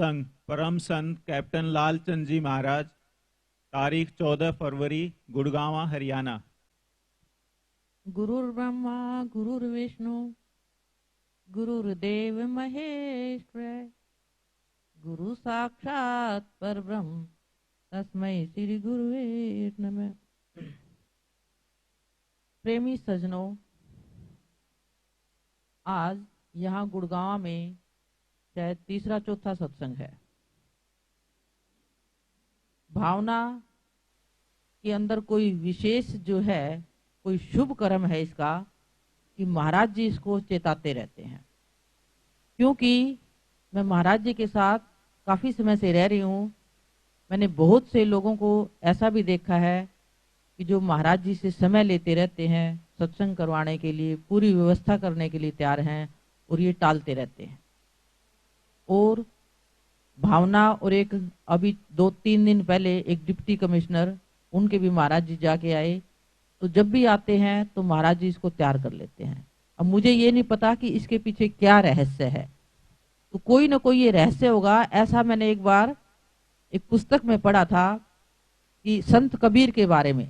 सत्संग परम संत कैप्टन लालचंद जी महाराज, तारीख 14 फरवरी, गुड़गांव, हरियाणा। गुरुर्ब्रह्मा गुरुर्विष्णु गुरुर्देव महेश्वर, गुरु साक्षात परब्रह्म तस्मै श्री गुरुवे नमः। प्रेमी सजनों, आज यहाँ गुड़गांव में शायद तीसरा चौथा सत्संग है। भावना के अंदर कोई विशेष जो है, कोई शुभ कर्म है इसका कि महाराज जी इसको चेताते रहते हैं। क्योंकि मैं महाराज जी के साथ काफी समय से रह रही हूँ। मैंने बहुत से लोगों को ऐसा भी देखा है कि जो महाराज जी से समय लेते रहते हैं, सत्संग करवाने के लिए पूरी व्यवस्था करने के लिए तैयार हैं, और ये टालते रहते हैं। और भावना और एक अभी 2-3 दिन पहले एक डिप्टी कमिश्नर, उनके भी महाराज जी जाके आए। तो जब भी आते हैं तो महाराज जी इसको तैयार कर लेते हैं। अब मुझे ये नहीं पता कि इसके पीछे क्या रहस्य है, तो कोई ना कोई ये रहस्य होगा। ऐसा मैंने एक बार एक पुस्तक में पढ़ा था कि संत कबीर के बारे में,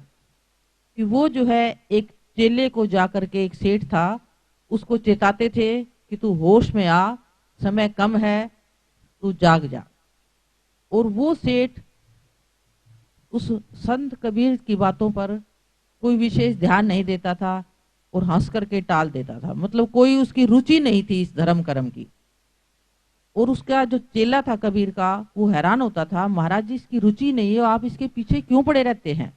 कि वो जो है एक चेले को जाकर के, एक सेठ था, उसको चेताते थे कि तू होश में आ, समय कम है, तू जाग जा। और वो सेठ उस संत कबीर की बातों पर कोई विशेष ध्यान नहीं देता था और हंस करके टाल देता था। मतलब कोई उसकी रुचि नहीं थी इस धर्म कर्म की। और उसका जो चेला था कबीर का, वो हैरान होता था, महाराज जी इसकी रुचि नहीं है, आप इसके पीछे क्यों पड़े रहते हैं?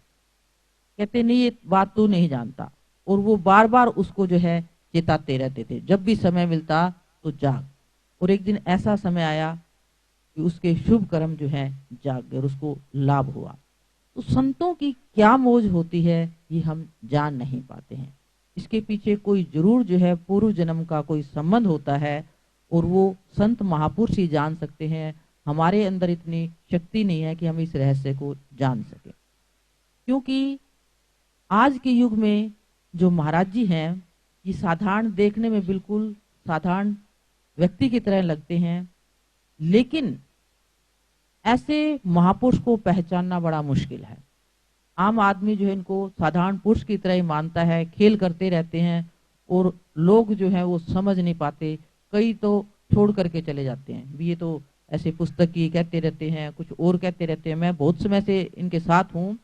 कहते नहीं, ये बात तू नहीं जानता। और वो बार बार उसको जो है चेताते रहते थे, जब भी समय मिलता तो जाग। और एक दिन ऐसा समय आया कि उसके शुभ कर्म जो है जाग गए और उसको लाभ हुआ। तो संतों की क्या मौज होती है ये हम जान नहीं पाते हैं। इसके पीछे कोई जरूर जो है पूर्व जन्म का कोई संबंध होता है, और वो संत महापुरुष ही जान सकते हैं। हमारे अंदर इतनी शक्ति नहीं है कि हम इस रहस्य को जान सके। क्योंकि आज के युग में जो महाराज जी हैं, ये साधारण, देखने में बिल्कुल साधारण व्यक्ति की तरह लगते हैं, लेकिन ऐसे महापुरुष को पहचानना बड़ा मुश्किल है। आम आदमी जो है इनको साधारण पुरुष की तरह ही मानता है, खेल करते रहते हैं, और लोग जो है वो समझ नहीं पाते। कई तो छोड़ करके चले जाते हैं, ये तो ऐसे पुस्तक की कहते रहते हैं, कुछ और कहते रहते हैं। मैं बहुत समय से इनके साथ हूँ,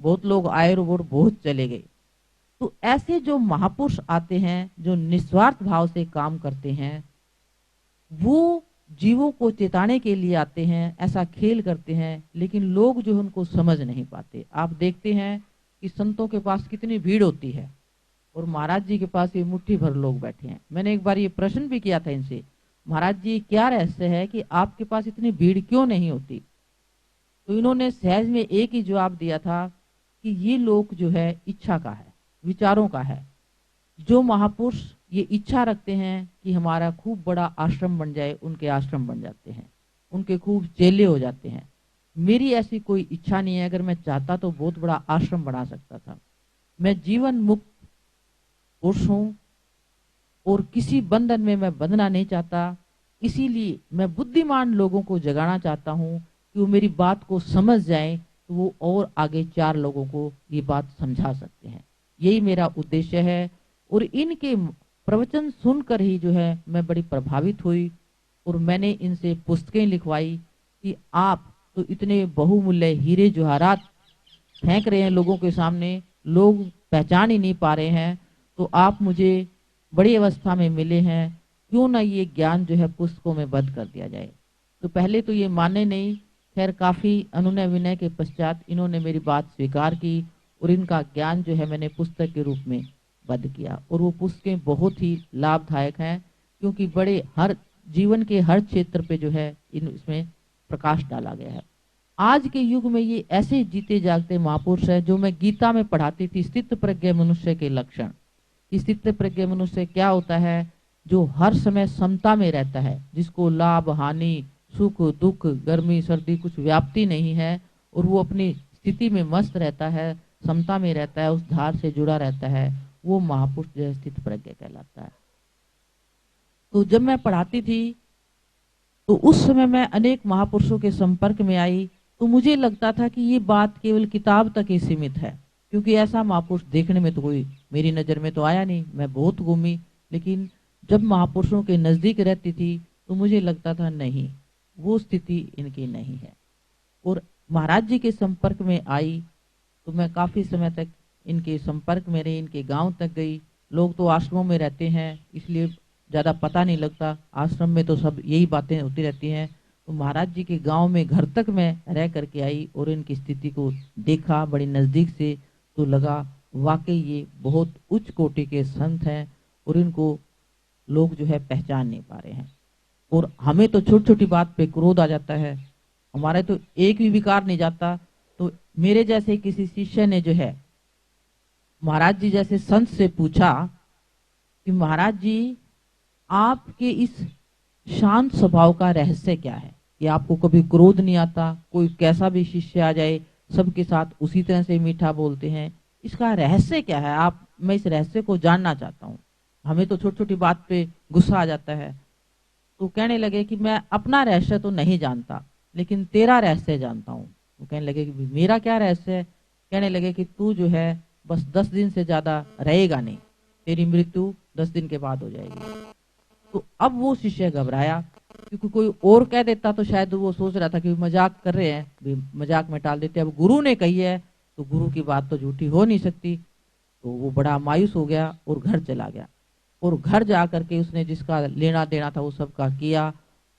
बहुत लोग आए और बहुत चले गए। तो ऐसे जो महापुरुष आते हैं, जो निस्वार्थ भाव से काम करते हैं, वो जीवों को चेताने के लिए आते हैं, ऐसा खेल करते हैं, लेकिन लोग जो उनको समझ नहीं पाते। आप देखते हैं कि संतों के पास कितनी भीड़ होती है, और महाराज जी के पास ये मुट्ठी भर लोग बैठे हैं। मैंने एक बार ये प्रश्न भी किया था इनसे, महाराज जी क्या रहस्य है कि आपके पास इतनी भीड़ क्यों नहीं होती? तो इन्होंने सहज में एक ही जवाब दिया था कि ये लोग जो है इच्छा का है, विचारों का है। जो महापुरुष ये इच्छा रखते हैं कि हमारा खूब बड़ा आश्रम बन जाए, उनके आश्रम बन जाते हैं, उनके खूब चेले हो जाते हैं। मेरी ऐसी कोई इच्छा नहीं है। अगर मैं चाहता तो बहुत बड़ा आश्रम बना सकता था। मैं जीवन मुक्त पुरुष हूं और किसी बंधन में मैं बंधना नहीं चाहता। इसीलिए मैं बुद्धिमान लोगों को जगाना चाहता हूं कि वो मेरी बात को समझ जाएं, तो वो और आगे 4 लोगों को ये बात समझा सकते हैं। यही मेरा उद्देश्य है। और इनके प्रवचन सुनकर ही जो है मैं बड़ी प्रभावित हुई, और मैंने इनसे पुस्तकें लिखवाई कि आप तो इतने बहुमूल्य हीरे जवाहरात फेंक रहे हैं लोगों के सामने, लोग पहचान ही नहीं पा रहे हैं, तो आप मुझे बड़ी अवस्था में मिले हैं, क्यों ना ये ज्ञान जो है पुस्तकों में बंद कर दिया जाए। तो पहले तो ये माने नहीं, खैर काफी अनुनय विनय के पश्चात इन्होंने मेरी बात स्वीकार की, और इनका ज्ञान जो है मैंने पुस्तक के रूप में बंद किया। और वो पुस्तकें बहुत ही लाभदायक हैं, क्योंकि बड़े हर जीवन के हर क्षेत्र पे जो है इसमें प्रकाश डाला गया है। आज के युग में ये ऐसे जीते जागते महापुरुष है, जो मैं गीता में पढ़ाती थी, स्थित प्रज्ञ मनुष्य के लक्षण। स्थित प्रज्ञ मनुष्य क्या होता है? जो हर समय समता में रहता है, जिसको लाभ हानि, सुख दुख, गर्मी सर्दी कुछ व्याप्ति नहीं है, और वो अपनी स्थिति में मस्त रहता है, समता में रहता है, उस धार से जुड़ा रहता है, वो महापुरुष जो है स्थित प्रज्ञ कहलाता है। तो जब मैं पढ़ाती थी तो उस समय मैं अनेक महापुरुषों के संपर्क में आई, तो मुझे लगता था कि ये बात केवल किताब तक ही सीमित है, क्योंकि ऐसा महापुरुष देखने में तो कोई मेरी नज़र में तो आया नहीं। मैं बहुत घूमी, लेकिन जब महापुरुषों के नज़दीक रहती थी तो मुझे लगता था नहीं, वो स्थिति इनकी नहीं है। और महाराज जी के संपर्क में आई तो मैं काफ़ी समय तक इनके संपर्क में रही, इनके गांव तक गई। लोग तो आश्रमों में रहते हैं, इसलिए ज़्यादा पता नहीं लगता, आश्रम में तो सब यही बातें होती रहती हैं। तो महाराज जी के गांव में घर तक मैं रह करके आई और इनकी स्थिति को देखा बड़ी नज़दीक से, तो लगा वाकई ये बहुत उच्च कोटि के संत हैं और इनको लोग जो है पहचान नहीं पा रहे हैं। और हमें तो छोटी छोटी बात पे क्रोध आ जाता है, हमारे तो एक भी विकार नहीं जाता। तो मेरे जैसे किसी शिष्य ने जो है महाराज जी जैसे संत से पूछा कि महाराज जी आपके इस शांत स्वभाव का रहस्य क्या है, कि आपको कभी क्रोध नहीं आता, कोई कैसा भी शिष्य आ जाए सबके साथ उसी तरह से मीठा बोलते हैं, इसका रहस्य क्या है आप, मैं इस रहस्य को जानना चाहता हूँ। हमें तो छोटी छोटी बात पे गुस्सा आ जाता है। तो कहने लगे कि मैं अपना रहस्य तो नहीं जानता, लेकिन तेरा रहस्य जानता हूँ। वो कहने लगे कि मेरा क्या रहस्य है? कहने लगे कि तू जो है बस 10 दिन से ज्यादा रहेगा नहीं, तेरी मृत्यु 10 दिन के बाद हो जाएगी। तो अब वो शिष्य घबराया, क्योंकि कोई और कह देता तो शायद वो सोच रहा था कि मजाक कर रहे हैं, भी मजाक में टाल देते। अब गुरु ने कही है तो गुरु की बात तो झूठी हो नहीं सकती। तो वो बड़ा मायूस हो गया और घर चला गया। और घर जा करके उसने जिसका लेना देना था वो सबका किया,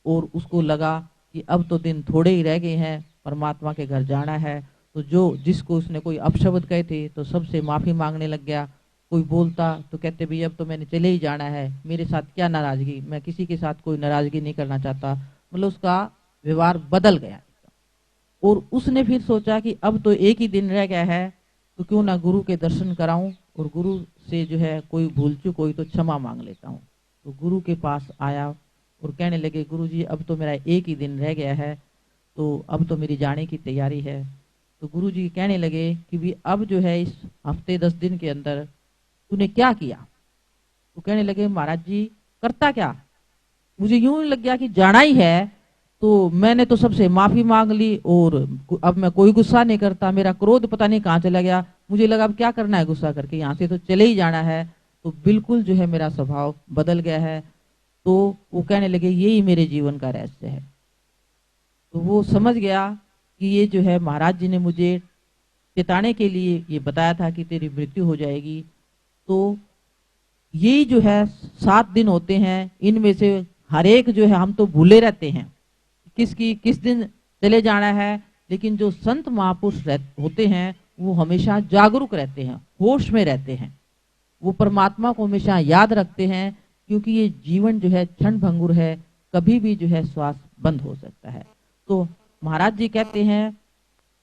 और उसको लगा कि अब तो दिन थोड़े ही रह गए हैं, परमात्मा के घर जाना है। तो जो जिसको उसने कोई अपशब्द कहे थे तो सबसे माफी मांगने लग गया। कोई बोलता तो कहते भाई अब तो मैंने चले ही जाना है, मेरे साथ क्या नाराजगी, मैं किसी के साथ कोई नाराजगी नहीं करना चाहता। मतलब उसका व्यवहार बदल गया। और उसने फिर सोचा कि अब तो एक ही दिन रह गया है, तो क्यों ना गुरु के दर्शन कराऊं और गुरु से जो है कोई भूल चूक हुई तो क्षमा मांग लेता हूँ। तो गुरु के पास आया और कहने लगे गुरु जी अब तो मेरा एक ही दिन रह गया है, तो अब तो मेरी जाने की तैयारी है। तो गुरु जी कहने लगे कि भी अब जो है इस हफ्ते 10 दिन के अंदर तूने क्या किया? तो कहने लगे महाराज जी करता क्या, मुझे यूं लग गया कि जाना ही है, तो मैंने तो सबसे माफी मांग ली और अब मैं कोई गुस्सा नहीं करता, मेरा क्रोध पता नहीं कहाँ चला गया। मुझे लगा अब क्या करना है गुस्सा करके, यहाँ से तो चले ही जाना है। तो बिल्कुल जो है मेरा स्वभाव बदल गया है। तो वो कहने लगे यही मेरे जीवन का रहस्य है। तो वो समझ गया कि ये जो है महाराज जी ने मुझे चेताने के लिए ये बताया था कि तेरी मृत्यु हो जाएगी। तो यही जो है 7 दिन होते हैं, इनमें से हर एक जो है हम तो भूले रहते हैं किसकी किस दिन चले जाना है, लेकिन जो संत महापुरुष होते हैं वो हमेशा जागरूक रहते हैं, होश में रहते हैं, वो परमात्मा को हमेशा याद रखते हैं, क्योंकि ये जीवन जो है क्षण भंगुर है, कभी भी जो है श्वास बंद हो सकता है। तो महाराज जी कहते हैं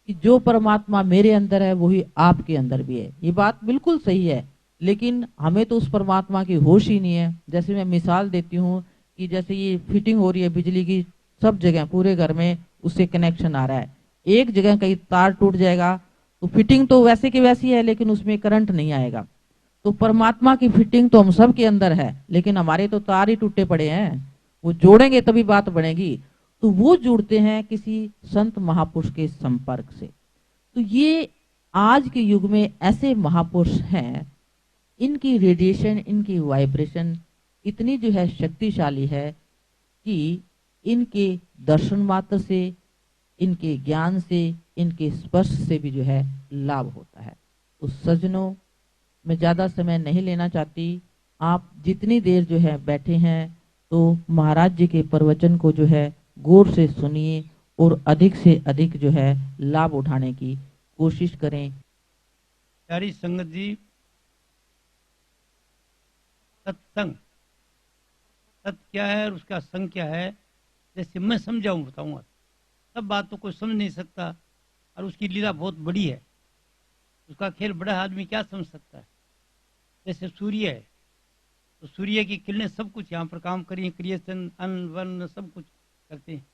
कि जो परमात्मा मेरे अंदर है वही आपके अंदर भी है। ये बात बिल्कुल सही है, लेकिन हमें तो उस परमात्मा की होश ही नहीं है। जैसे मैं मिसाल देती हूँ कि जैसे ये फिटिंग हो रही है बिजली की, सब जगह पूरे घर में उससे कनेक्शन आ रहा है, एक जगह कहीं तार टूट जाएगा तो फिटिंग तो वैसे की वैसी है लेकिन उसमें करंट नहीं आएगा। तो परमात्मा की फिटिंग तो हम सब के अंदर है, लेकिन हमारे तो तार ही टूटे पड़े हैं, वो जोड़ेंगे तभी बात बनेगी। तो वो जुड़ते हैं किसी संत महापुरुष के संपर्क से। तो ये आज के युग में ऐसे महापुरुष हैं, इनकी रेडिएशन, इनकी वाइब्रेशन इतनी जो है शक्तिशाली है कि इनके दर्शन मात्र से, इनके ज्ञान से, इनके स्पर्श से भी जो है लाभ होता है। तो सज्जनों, मैं ज़्यादा समय नहीं लेना चाहती, आप जितनी देर जो है बैठे हैं तो महाराज जी के प्रवचन को जो है गौर से सुनिए और अधिक से अधिक जो है लाभ उठाने की कोशिश करें। प्यारी संगत जी, सत्संग सत क्या है और उसका संग क्या है, जैसे मैं समझाऊं बताऊंगा। सब बात तो कोई समझ नहीं सकता, और उसकी लीला बहुत बड़ी है, उसका खेल बड़ा आदमी क्या समझ सकता है। जैसे सूर्य है, तो सूर्य की किरणें सब कुछ यहाँ पर काम करिए, क्रिएशन, अन्न वर्ण सब कुछ करते हैं,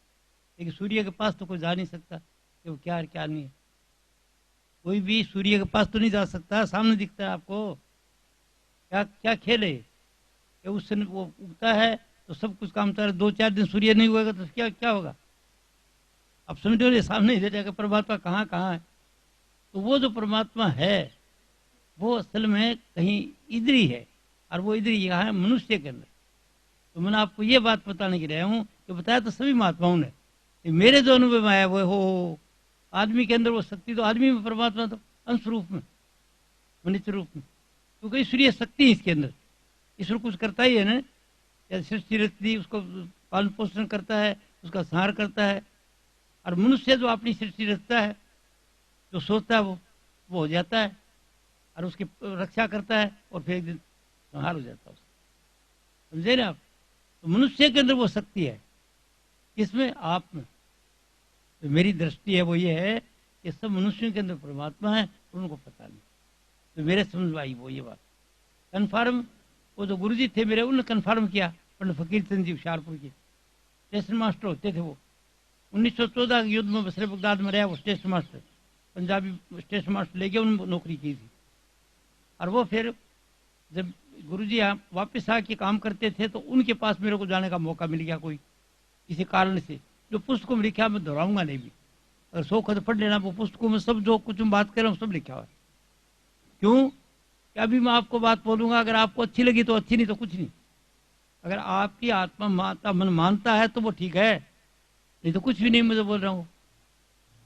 लेकिन सूर्य के पास तो कोई जा नहीं सकता कि वो क्या है क्या नहीं है। कोई भी सूर्य के पास तो नहीं जा सकता, सामने दिखता है आपको। क्या क्या खेल है कि उससे वो उगता है तो तो सब कुछ काम चल रहा है। 2-4 दिन सूर्य नहीं होगा तो क्या क्या होगा? अब समझो, ये सामने ही जाएगा परमात्मा कहाँ कहाँ है। तो वो जो परमात्मा है वो असल में कहीं इधर ही है, और वो इधर ही यहाँ है मनुष्य के अंदर। तो मैंने आपको ये बात बताने के लिए हूँ कि बताया तो सभी महात्माओं ने, कि मेरे जो अनुभव में आया वो हो आदमी के अंदर वो शक्ति, तो आदमी में परमात्मा तो अंश रूप में, मनुष्य रूप में, क्योंकि ईश्वरीय शक्ति है इसके अंदर। ईश्वर कुछ करता ही है ना, या सृष्टि रचती उसको पालन पोषण करता है, उसका संहार करता है। और मनुष्य जो अपनी सृष्टि रचता है, जो सोचता है वो हो जाता है, और उसकी रक्षा करता है, और फिर एक दिन संहार हो जाता है उसका। समझे ना आप? तो मनुष्य के अंदर वो शक्ति है, इसमें आप में। तो मेरी दृष्टि है वो ये है कि सब मनुष्यों के अंदर परमात्मा है और उनको पता नहीं। तो मेरे समझ में आई वो ये बात कन्फर्म। वो जो गुरुजी थे मेरे, उन्होंने कन्फर्म किया। पंडित फकीर चंद जी हुशियारपुर के स्टेशन मास्टर होते थे वो। 1914 के युद्ध में बसरे बगदाद में रहा वो station master, Punjabi station master ले गया, उन्होंने नौकरी की थी। और वो फिर जब गुरुजी यहाँ वापस आके काम करते थे तो उनके पास मेरे को जाने का मौका मिल गया कोई किसी कारण से। जो पुस्तकों में लिखा मैं दोहराऊंगा नहीं भी, अगर 100 खत पढ़ लेना, वो पुस्तकों में सब जो कुछ मैं बात कर रहा हूँ सब लिखा हुआ है। क्यों? कि अभी मैं आपको बात बोलूंगा, अगर आपको अच्छी लगी तो अच्छी, नहीं तो कुछ नहीं। अगर आपकी आत्मा माता मन मानता है तो वो ठीक है, नहीं तो कुछ भी नहीं। मुझे बोल रहा हूँ,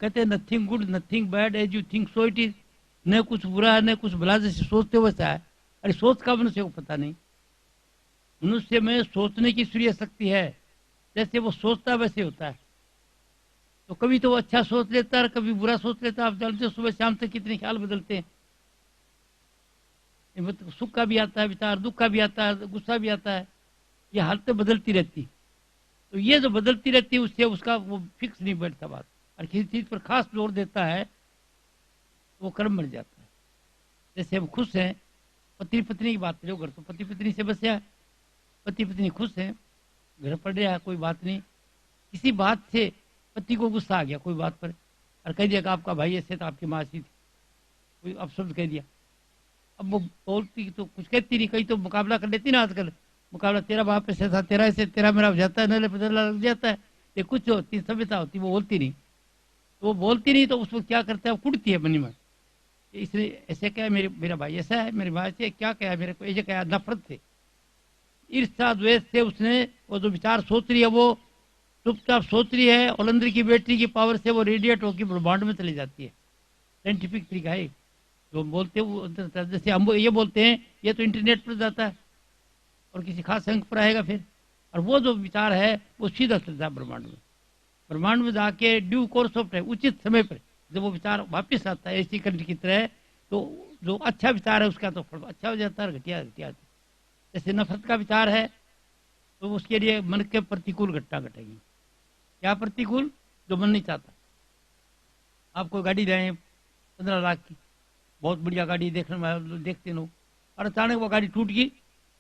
कहते हैं nothing good nothing bad as you think so it is. न कुछ बुरा है न कुछ भला, जैसे सोचते वैसा है। अरे सोच का मनुष्य को पता नहीं। मनुष्य में सोचने की ईश्वरीय शक्ति है, जैसे वो सोचता वैसे होता है। तो कभी तो वो अच्छा सोच लेता है, कभी बुरा सोच लेता है। आप जानते हो सुबह शाम तक कितने ख्याल बदलते हैं। सुख का भी आता है विचार, दुख का भी आता है, गुस्सा भी आता है। ये हालतें बदलती रहती। तो ये जो बदलती रहती है उससे उसका वो फिक्स नहीं बैठता बात, और किसी चीज पर खास जोर देता है तो वो कर्म बन जाता है। जैसे हम खुश हैं, पति पत्नी की बात करो, घर तो पति पत्नी से बस है, पति पत्नी खुश हैं, घर पड़ रहा है, कोई बात नहीं। किसी बात से पति को गुस्सा आ गया कोई बात पर, और कह दिया कि आपका भाई ऐसे था, आपकी माँ ऐसी थी, कोई अपशब्द कह दिया। अब वो बोलती तो कुछ कहती नहीं, कहीं तो मुकाबला कर लेती ना आजकल। मुकाबला तेरा बाप ऐसे था, तेरा ऐसे, तेरा मेरा हो जाता है, नले बदला लग जाता है। ये कुछ होती सभ्यता होती, वो बोलती नहीं। तो वो बोलती नहीं तो उसको क्या करता है, वो कुड़ती है मनी में। इसलिए ऐसे क्या है, मेरा भाई ऐसा है, मेरी माँ से क्या कहा मेरे को, ऐसे क्या नफरत से, ईर्ष्या द्वेष से उसने वो जो विचार सोच रही है वो चुपचाप सोच रही है, और अंदर की बैटरी की पावर से वो रेडिएट होकर ब्रह्मांड में चली जाती है। साइंटिफिक तरीका है जो बोलते हैं वो। जैसे हम ये बोलते हैं ये तो इंटरनेट पर जाता है और किसी खास अंक पर आएगा फिर, और वो जो विचार है वो सीधा चलता है ब्रह्मांड में। ब्रह्मांड में जाके ड्यू कोर्स ऑफ टाइम, उचित समय पर जब वो विचार वापस आता है ऐसी करंट की तरह, तो जो अच्छा विचार है उसका तो फल अच्छा हो जाता है, घटिया घटिया। जैसे नफरत का विचार है तो उसके लिए मन के प्रतिकूल घटना घटेगी। क्या प्रतिकूल? जो मन नहीं चाहता। आप कोई गाड़ी लाए 15 लाख की, बहुत बढ़िया गाड़ी देखने में देखते लोग, और अचानक वो गाड़ी टूट गई,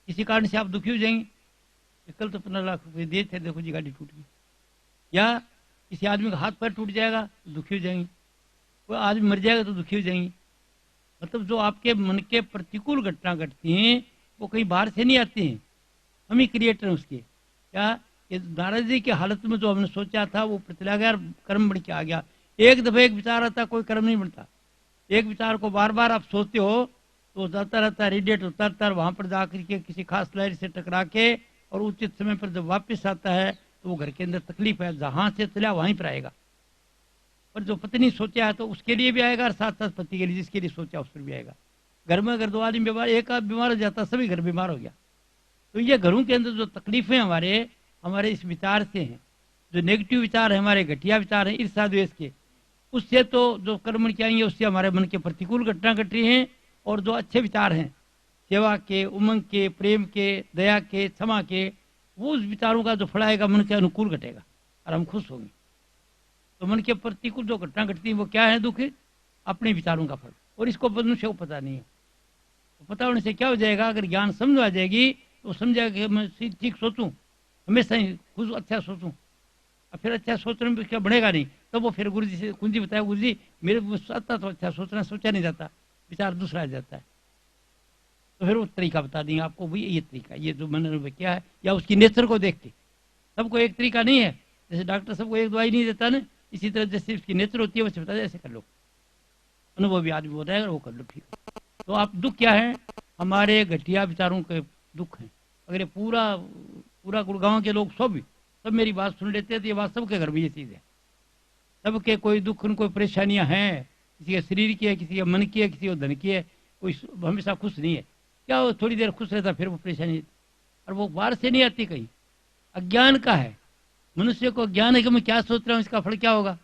किसी कारण से आप दुखी हो जाएंगे। कल तो 15 लाख रुपये दिए थे, देखो जी गाड़ी टूट गई। या किसी आदमी का हाथ पैर टूट जाएगा तो दुखी हो जाएंगे, कोई आदमी मर जाएगा तो दुखी हो जाएंगे। मतलब जो आपके मन के प्रतिकूल घटना घटती हैं वो कहीं बाहर से नहीं आती हैं, हम ही क्रिएटर हैं उसके। क्या ये नारद जी की हालत में जो हमने सोचा था वो प्रचला गया, कर्म बढ़ के आ गया। एक दफे एक विचार आता, कोई कर्म नहीं बनता। एक विचार को बार बार आप सोचते हो तो जाता रहता है, रेडिएट होता रहता है, वहां पर जाकर के किसी खास लहर से टकरा के, और उचित समय पर जब वापस आता है तो वो घर के अंदर तकलीफ है, जहां से चला वहीं पर आएगा। पर जो पत्नी सोचा है तो उसके लिए भी आएगा, और साथ साथ पति के लिए जिसके लिए सोचा उस पर भी आएगा। घर में अगर 2 आदमी बीमार, एक आदमी बीमार हो जाता, सभी घर बीमार हो गया। तो ये घरों के अंदर जो तकलीफें हमारे इस विचार से हैं, जो नेगेटिव विचार है, हमारे घटिया विचार हैं ईर्ष्या द्वेष के, उससे तो जो कर्म क्या आएंगे उससे हमारे मन के प्रतिकूल घटना घट रही हैं। और जो अच्छे विचार हैं, सेवा के, उमंग के, प्रेम के, दया के, क्षमा के, वो उस विचारों का जो फल आएगा मन के अनुकूल घटेगा और हम खुश होंगे। तो मन के प्रतिकूल जो घटना घटती है वो क्या है? दुख, अपने विचारों का फल। और इसको मनुष्य को पता नहीं है। तो पता होने से क्या हो जाएगा, अगर ज्ञान समझ आ जाएगी तो समझेगा कि मैं ठीक सोचूं, हमेशा ही खुद अच्छा सोचूं, और फिर अच्छा सोचने में क्या बढ़ेगा नहीं। तो वो फिर गुरु जी से कुंजी बताया, गुरु जी मेरे को आता तो अच्छा सोचना, सोचा नहीं जाता, विचार दूसरा आ जाता है। तो फिर वो तरीका बता देंगे आपको, भाई ये तरीका, ये जो मैंने क्या है, या उसकी नेचर को देख के। सबको एक तरीका नहीं है, जैसे डॉक्टर सबको एक दवाई नहीं देता ना, इसी तरह जैसे उसकी नेचर होती है वैसे बता दे, ऐसे कर लो, अनुभवी आदमी होता है वो कर लो, ठीक है। तो आप दुख क्या है, हमारे घटिया विचारों के दुख हैं। अगर ये पूरा गुड़गांव के लोग सब मेरी बात सुन लेते हैं तो ये बात सबके घर में ये चीज़ है। सबके कोई दुख, कोई परेशानियां हैं, किसी के शरीर की है, किसी के मन की है, किसी को धन की है, कोई हमेशा खुश नहीं है। क्या वो थोड़ी देर खुश रहता फिर वो परेशानी, और वो बाहर से नहीं आती, कहीं अज्ञान का है। मनुष्य को ज्ञान है कि मैं क्या सोच रहा हूँ, इसका फल क्या होगा,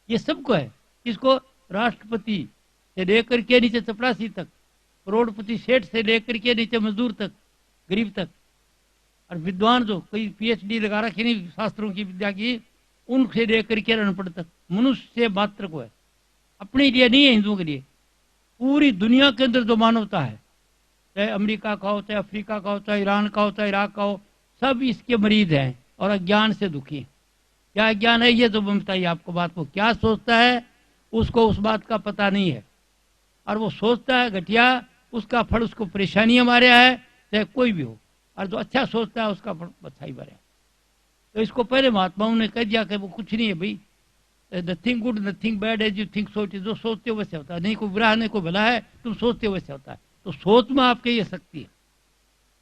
ये सबको है। किसको, राष्ट्रपति से लेकर के नीचे चपरासी तक, करोड़पति सेठ से लेकर के नीचे मजदूर तक, गरीब तक, और विद्वान जो कई पीएचडी लगा रखे नहीं शास्त्रों की विद्या की, उनसे लेकर के अनपढ़ तक, मनुष्य मात्र को है, अपने लिए नहीं है, हिंदुओं के लिए। पूरी दुनिया के अंदर जो मानवता है, चाहे अमेरिका का हो, चाहे अफ्रीका का हो, चाहे ईरान का हो, चाहे इराक का हो, सब इसके मरीज हैं और अज्ञान से दुखी हैं। क्या अज्ञान है, ये तो बताइए आपको बात को, क्या सोचता है उसको उस बात का पता नहीं है, और वो सोचता है घटिया, उसका फल उसको परेशानियां मारे है, चाहे कोई भी हो, और जो अच्छा सोचता है उसका फल अच्छा ही मारे। तो इसको पहले महात्माओं ने कह दिया कि वो कुछ नहीं है भाई, nothing good nothing bad as you think so it is, जो सोचते हो वैसे होता है, नहीं कोई बुरा है नहीं कोई भला है, तुम सोचते हो वैसे होता है। तो सोच में आपके ये शक्ति है,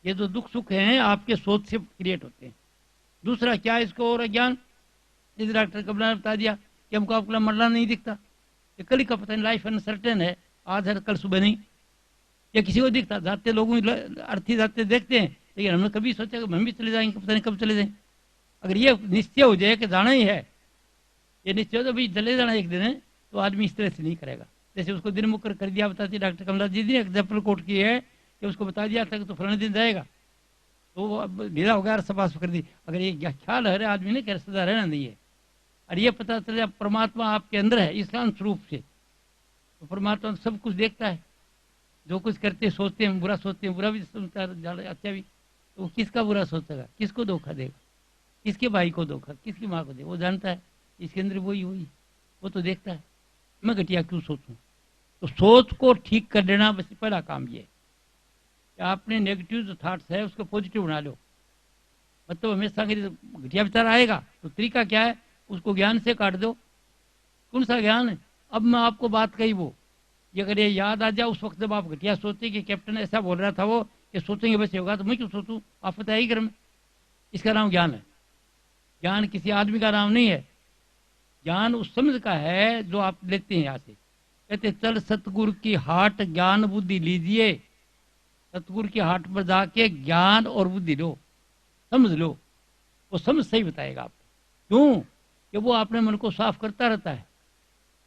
ये जो दुख सुख हैं आपके सोच से क्रिएट होते हैं। दूसरा क्या है इसको और अज्ञान, जैसे डॉक्टर कमला ने बता दिया कि हमको आपको मरना नहीं दिखता, ये कल का पता नहीं, लाइफ अनसर्टेन है, आज है कल सुबह नहीं, या किसी को दिखता, जाते लोगों अर्थी जाते देखते हैं, लेकिन हमने कभी सोचा कि हम भी चले जाएंगे, पता नहीं कब चले जाएंगे। अगर ये निश्चय हो जाए कि जाना ही है, ये निश्चय हो तो भाई चले जाना एक दिन है, तो आदमी इस तरह से नहीं करेगा। जैसे उसको दिन मुकर कर दिया, बताती डॉक्टर कमला जी ने एग्जाम्पल कोट की है कि उसको बता दिया था कि तो फलाने दिन जाएगा, तो वो अब ढीला हो गया, सफा कर दी। अगर ये ख्याल है आदमी ने कि सदा रहना नहीं है, और ये पता चले परमात्मा आपके अंदर है ईशान स्वरूप से, तो परमात्मा सब कुछ देखता है, जो कुछ करते सोचते हैं, बुरा सोचते हैं, बुरा भी सुनता है, अच्छा भी, तो वो किसका बुरा सोचेगा, किसको धोखा देगा, किसके भाई को धोखा, किसकी माँ को देगा, वो जानता है इसके अंदर वही वो तो देखता है। मैं घटिया क्यों सोचूं, तो सोच को ठीक कर लेना बस पहला काम ये है कि आपने नेगेटिव जो थॉट्स है उसको पॉजिटिव बना लो। मतलब हमेशा घटिया विचार आएगा तो तरीका क्या है, उसको ज्ञान से काट दो। कौन सा ज्ञान है, अब मैं आपको बात कही वो, ये अगर ये याद आ जाए उस वक्त जब आप घटिया सोचे कि कैप्टन ऐसा बोल रहा था वो कि सोचेंगे वैसे होगा, तो मैं क्यों सोचूं, आप पता ही कर्म, इसका नाम ज्ञान है। ज्ञान किसी आदमी का नाम नहीं है, ज्ञान उस समझ का है जो आप लेते हैं यहाँ से। कहते चल सतगुरु की हाट ज्ञान बुद्धि लीजिए, सतगुरु की हाट पर जाके ज्ञान और बुद्धि लो, समझ लो, वो समझ सही बताएगा आपको। क्यों कि वो अपने मन को साफ करता रहता है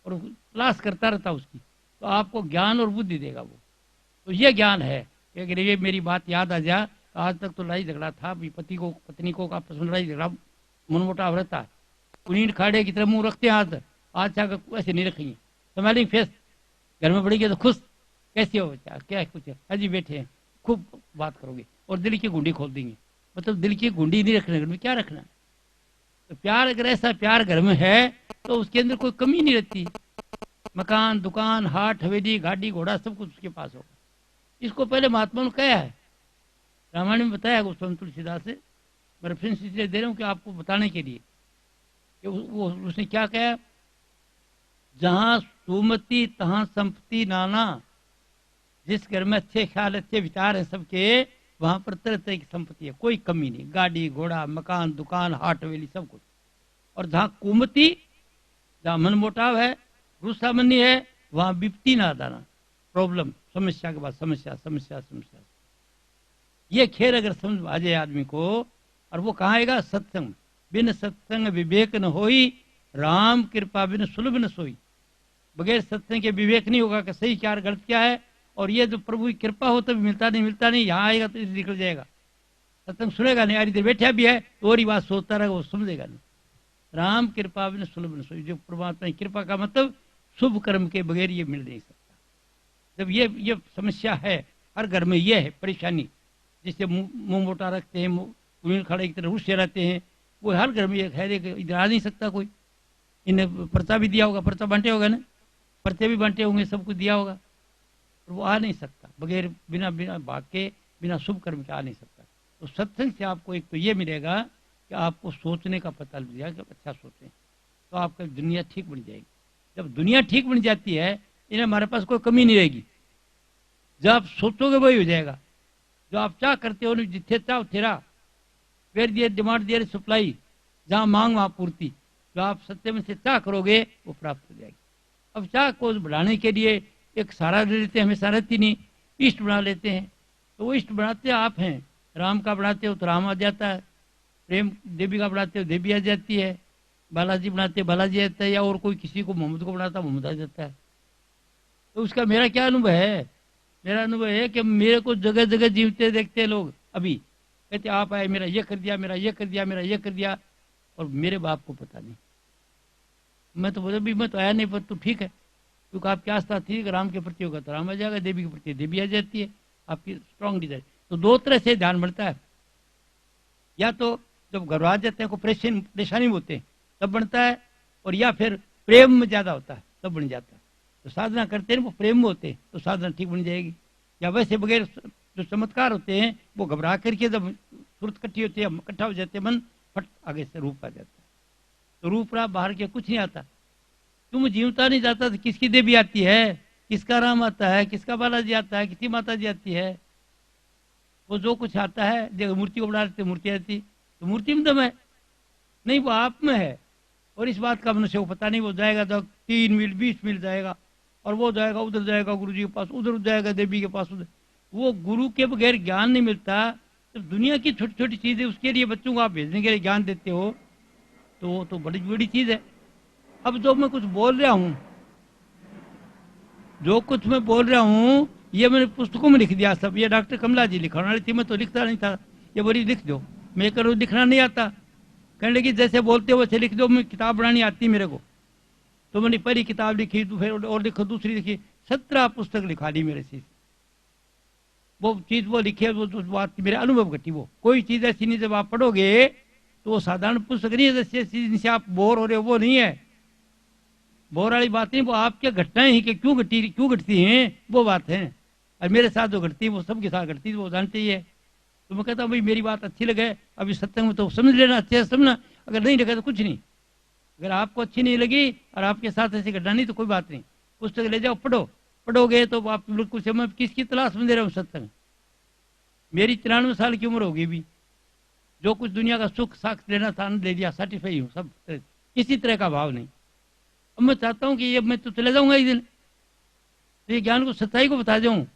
और तलाश करता रहता है उसकी, तो आपको ज्ञान और बुद्धि देगा वो। तो ये ज्ञान है कि अगर ये मेरी बात याद आ जाए, तो आज तक तो लड़ाई झगड़ा था, पति को पत्नी को आपस में लड़ाई झगड़ा मनमुटाव रहता है, ऊँट खाड़े की तरह मुंह रखते हैं, आज तक वैसे नहीं रखेंगे, स्माइलिंग फेस, घर में बढ़ेगी तो खुश, कैसे हो बच्चा, क्या कुछ है, अजी बैठे हैं, खूब बात करोगे और दिल की गुंडी खोल देंगे। मतलब दिल की गुंडी नहीं रखना, घर में क्या रखना है। तो प्यार अगर ऐसा प्यार घर में है तो उसके अंदर कोई कमी नहीं रहती, मकान दुकान हाट हवेली गाड़ी घोड़ा सब कुछ उसके पास होगा। इसको पहले महात्मा ने कहा है, रामायण में बताया गोस्वामी तुलसीदास से, मैं रेफरेंस इसलिए दे रहा हूँ कि आपको बताने के लिए कि वो उसने क्या कहा, जहां सुमति तहां संपत्ति नाना, जिस घर में अच्छे ख्याल अच्छे विचार हैं सबके, वहां पर तरह तरह की संपत्ति है, कोई कमी नहीं, गाड़ी घोड़ा मकान दुकान हाट हवेली सब कुछ। और जहां कुमति, जहां मन मोटाव है, गुस्सा मनी है, वहां विपत्ति ना दाना, प्रॉब्लम, समस्या के बाद समस्या समस्या समस्या। ये खेल अगर समझ आ जाए आदमी को, और वो कहाँ आएगा, सत्संग, बिन सत्संग विवेक न होई, राम कृपा बिन सुलभ न सोई। बगैर सत्संग के विवेक नहीं होगा कि सही क्या गलत क्या है, और ये जो प्रभु की कृपा हो तभी मिलता नहीं, यहाँ आएगा तो निकल जाएगा। सत्संग सुनेगा नहीं, यार इधर बैठा भी है तो और ही बात सोचता रहेगा, वो समझेगा नहीं। राम कृपा बिन सुलभ न सोई, जो परमात्मा की कृपा का मतलब शुभ कर्म के बगैर ये मिल नहीं सकता। जब ये समस्या है हर घर में, ये है परेशानी, जिससे मुंह मोटा रखते हैं, मुंह खड़े की तरह रुष्य रहते हैं, वो हर घर में ये है, इधर आ नहीं सकता कोई। इन्हें पर्चा भी दिया होगा, पर्चा बांटे होगा ना, पर्चे भी बांटे होंगे, सब कुछ दिया होगा, और वो आ नहीं सकता, बगैर बिना बिना भाग के, बिना शुभ कर्म के आ नहीं सकता। तो सत्संग से आपको एक तो ये मिलेगा कि आपको सोचने का पता लग जाएगा कि अच्छा सोचें, तो आपकी दुनिया ठीक बन जाएगी। जब दुनिया ठीक बन जाती है, इन्हें हमारे पास कोई कमी नहीं रहेगी। जब आप सोचोगे वही हो जाएगा। जो आप चाह करते हो, जिथे चाह तेरा, where there demand there supply, जहाँ मांग वहाँ पूर्ति। जो आप सत्य में से चाह करोगे वो प्राप्त हो जाएगी। अब चाह को बढ़ाने के लिए एक सहारा ले लेते हैं, हमेशा रहती नहीं, इष्ट बना लेते हैं। तो वो इष्ट बनाते आप हैं, राम का बनाते हो तो राम आ जाता है, प्रेम देवी का बनाते हो देवी आ जाती है, बालाजी बनाते बालाजी आता है, या और कोई किसी को मोहम्मद को बनाता मोहम्मद आ जाता है। तो उसका मेरा क्या अनुभव है? मेरा अनुभव है कि मेरे को जगह जगह जीवते देखते हैं लोग। अभी कहते आप आए, मेरा ये कर दिया, मेरा ये कर दिया, मेरा ये कर दिया, और मेरे बाप को पता नहीं। मैं तो बोला भी मैं तो आया नहीं, पर तो ठीक है, क्योंकि आपकी आस्था थी कि राम के प्रति होगा तो राम आ जाएगा, देवी के प्रति देवी आ जाती है, आपकी स्ट्रांग डिजाइन। तो दो तरह से ध्यान बढ़ता है, या तो जब घबरा जाते हैं, को परेशानी होते हैं तब बनता है, और या फिर प्रेम में ज्यादा होता है तब बन जाता है। तो साधना करते हैं वो प्रेम में होते हैं तो साधना ठीक बन जाएगी। या वैसे बगैर जो चमत्कार होते हैं वो घबरा करके जब सूरत इकट्ठी होती है, इकट्ठा हो जाते हैं, मन फट आगे से रूप आ जाता है। तो रूप रहा बाहर के कुछ नहीं आता। तुम जीवता नहीं जाता तो किसकी देवी आती है, किसका राम आता है, किसका बालाजी आता है, किसकी माता जी आती है। वो जो कुछ आता है, जब मूर्ति को बना लेते मूर्ति आती, तो मूर्ति में दम है नहीं, वो आप में है। और इस बात का मनुष्य को पता नहीं। वो जाएगा तो 3 मील 20 मील जाएगा, और वो जाएगा उधर जाएगा गुरु जी के पास, उधर जाएगा देवी के पास, उधर। वो गुरु के बगैर ज्ञान नहीं मिलता। तो दुनिया की छोटी छोटी चीजें उसके लिए बच्चों को आप भेजने के लिए ज्ञान देते हो, तो वो तो बड़ी बड़ी चीज है। अब जो मैं कुछ बोल रहा हूँ, जो कुछ मैं बोल रहा हूँ, ये मैंने पुस्तकों में लिख दिया सब। ये डॉक्टर कमला जी लिखा वाली थी, मैं तो लिखता नहीं था। ये बोली लिख दो, मैं करो लिखना नहीं आता। कहने लगी जैसे बोलते हो वैसे लिख दो, मैं किताब बनानी आती मेरे को। तो मैंने पहली किताब लिखी, तो फिर और लिखो, दूसरी लिखी, 17 पुस्तक लिखा दी मेरे से। वो चीज वो लिखे, वो बात मेरे अनुभव घटी। वो कोई चीज ऐसी नहीं, जब आप पढ़ोगे तो वो साधारण पुस्तक नहीं है जैसे जिनसे आप बोर हो रहे हो, वो नहीं है। बोर वाली बात नहीं, वो आपके घटनाएं ही कि क्यों घटती हैं वो बात है। और मेरे साथ जो घटती है वो सबके साथ घटती है, वो जानते ही है। तो मैं कहता हूँ भाई मेरी बात अच्छी लगे, अभी सत्संग में तो समझ लेना, अच्छे से समझना, अगर नहीं लगे तो कुछ नहीं। अगर आपको अच्छी नहीं लगी और आपके साथ ऐसी घटना नहीं तो कोई बात नहीं, पुस्तक ले जाओ पढ़ो। पढ़ोगे तो आप बिल्कुल से, मैं किसकी तलाश में दे रहा हूँ सत्संग। मेरी 93 साल की उम्र होगी भी, जो कुछ दुनिया का सुख साख लेना था ले लिया, सेटिस्फाई हूँ सब, किसी तरह का भाव नहीं। अब मैं चाहता हूँ कि ये मैं तो चले जाऊंगा एक दिन, तो ये ज्ञान को सच्चाई को बता जाऊँ,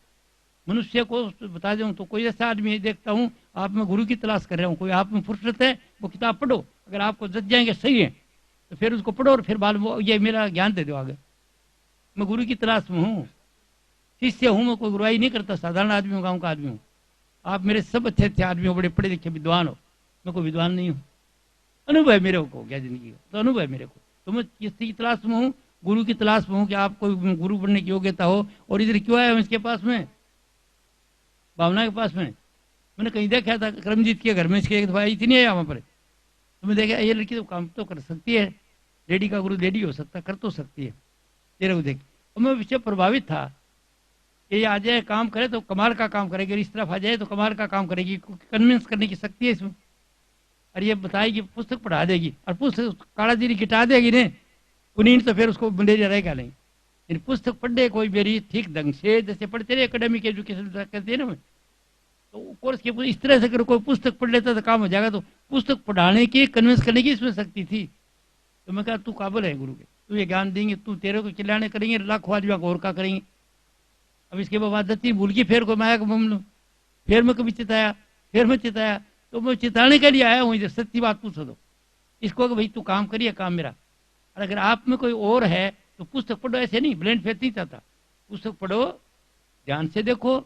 मनुष्य को बता दूं। तो कोई ऐसा आदमी देखता हूँ आप में गुरु की तलाश कर रहा हूँ, कोई आप में फुर्सत है, वो किताब पढ़ो, अगर आपको जज जाएंगे सही है तो फिर उसको पढ़ो, और फिर बाद में ये मेरा ज्ञान दे दो आगे। मैं गुरु की तलाश में हूँ, शिष्य हूँ, मैं कोई गुरुआई नहीं करता, साधारण आदमी हूँ, गाँव का आदमी हूँ। आप मेरे सब अच्छे अच्छे आदमी हो, बड़े पढ़े लिखे विद्वान हो, मैं कोई विद्वान नहीं हूँ। अनुभव है मेरे को क्या जिंदगी का, तो अनुभव है मेरे को। तो मैं किसी की तलाश में हूँ, गुरु की तलाश में हूँ कि आप कोई गुरु बनने की योग्यता हो। और इधर क्यों आया हूँ इसके पास में, भावना के पास में। मैंने कहीं देखा था करमजीत के घर में, इसके एक दफा आई थी, नहीं आया वहां पर। तो मैं देखा ये लड़की तो काम तो कर सकती है, लेडी का गुरु लेडी हो सकता, कर तो सकती है, तेरे को देख। और मैं विषय प्रभावित था कि ये आ जाए काम करे तो कमाल का काम करेगी, इस तरफ आ जाए तो कमाल का काम करेगी, कन्विंस करने की शक्ति है इसमें। और ये बताएगी पुस्तक पढ़ा देगी, और पुस्तक काला जीरी गिटा देगी ने पुनीन, तो फिर उसको मलेरिया रहेगा नहीं। पुस्तक पढ़े कोई मेरी ठीक ढंग से, जैसे पढ़ते रहे एकेडमिक एजुकेशन कहते हैं ना, तो कोर्स के इस तरह से अगर कोई पुस्तक पढ़ लेता तो काम हो जाएगा। तो पुस्तक पढ़ाने की, कन्विंस करने की इसमें शक्ति थी। तो मैं कहा तू काबिल है गुरु के, तू ये ज्ञान देंगे, तू तेरे को चिल्लाने करेंगे, लाखों आदमी को और का करेंगे। अब इसके बाद दत्ती भूल गई, फिर कोई माया का मम लो, फिर मैं कभी चिताया, फिर मैं चिताया। तो मैं चिताने के लिए आया हूँ, इधर सच्ची बात पूछो दो इसको कि भाई तू काम करिए, काम मेरा। और अगर आप में कोई और है तो पुस्तक पढ़ो, ऐसे नहीं ब्लेंड फेथ नहीं चाहता, पुस्तक पढ़ो, ध्यान से देखो।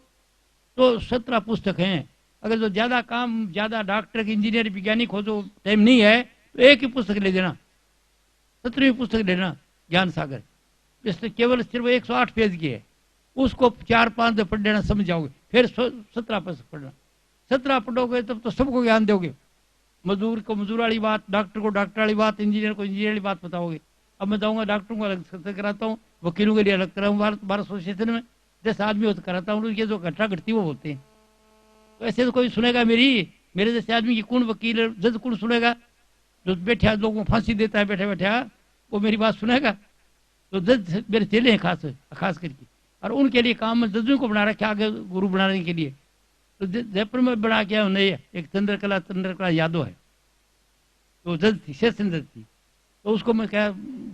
तो 17 पुस्तक हैं। अगर जो ज्यादा काम, ज्यादा डॉक्टर, इंजीनियर, वैज्ञानिक हो जो टाइम नहीं है तो एक ही पुस्तक ले लेना, 17वीं पुस्तक लेना, ज्ञान सागर। इससे केवल सिर्फ 108 पेज की है, उसको 4-5 दिन पढ़ लेना, समझ जाओगे। फिर 17 पुस्तक पढ़ना, 17 पढ़ोगे तब तो सबको ज्ञान दोगे। मजदूर को मजदूर वाली बात, डॉक्टर को डॉक्टर वाली बात, इंजीनियर को इंजीनियर वाली बात बताओगे। अब मैं जाऊंगा डॉक्टरों को अलग से कराता हूँ, वकीलों के लिए अलग कराऊँ बार एसोसिएशन में, जैसे आदमी होता कराता हूँ, ये जो घटना घटती वो बोलते हैं। तो ऐसे तो कोई सुनेगा मेरे जैसे आदमी की कौन वकील जज कौन सुनेगा? जो बैठा लोगों को फांसी देता है बैठा बैठा, वो मेरी बात सुनेगा? तो जज मेरे चेले हैं खास करके, और उनके लिए काम में जजों को बना रखा आगे गुरु बनाने के लिए। तो जयपुर में बना के उन्हें एक चंद्रकला यादव है, तो जज थी, सेशन जज थी। तो उसको मैं कहा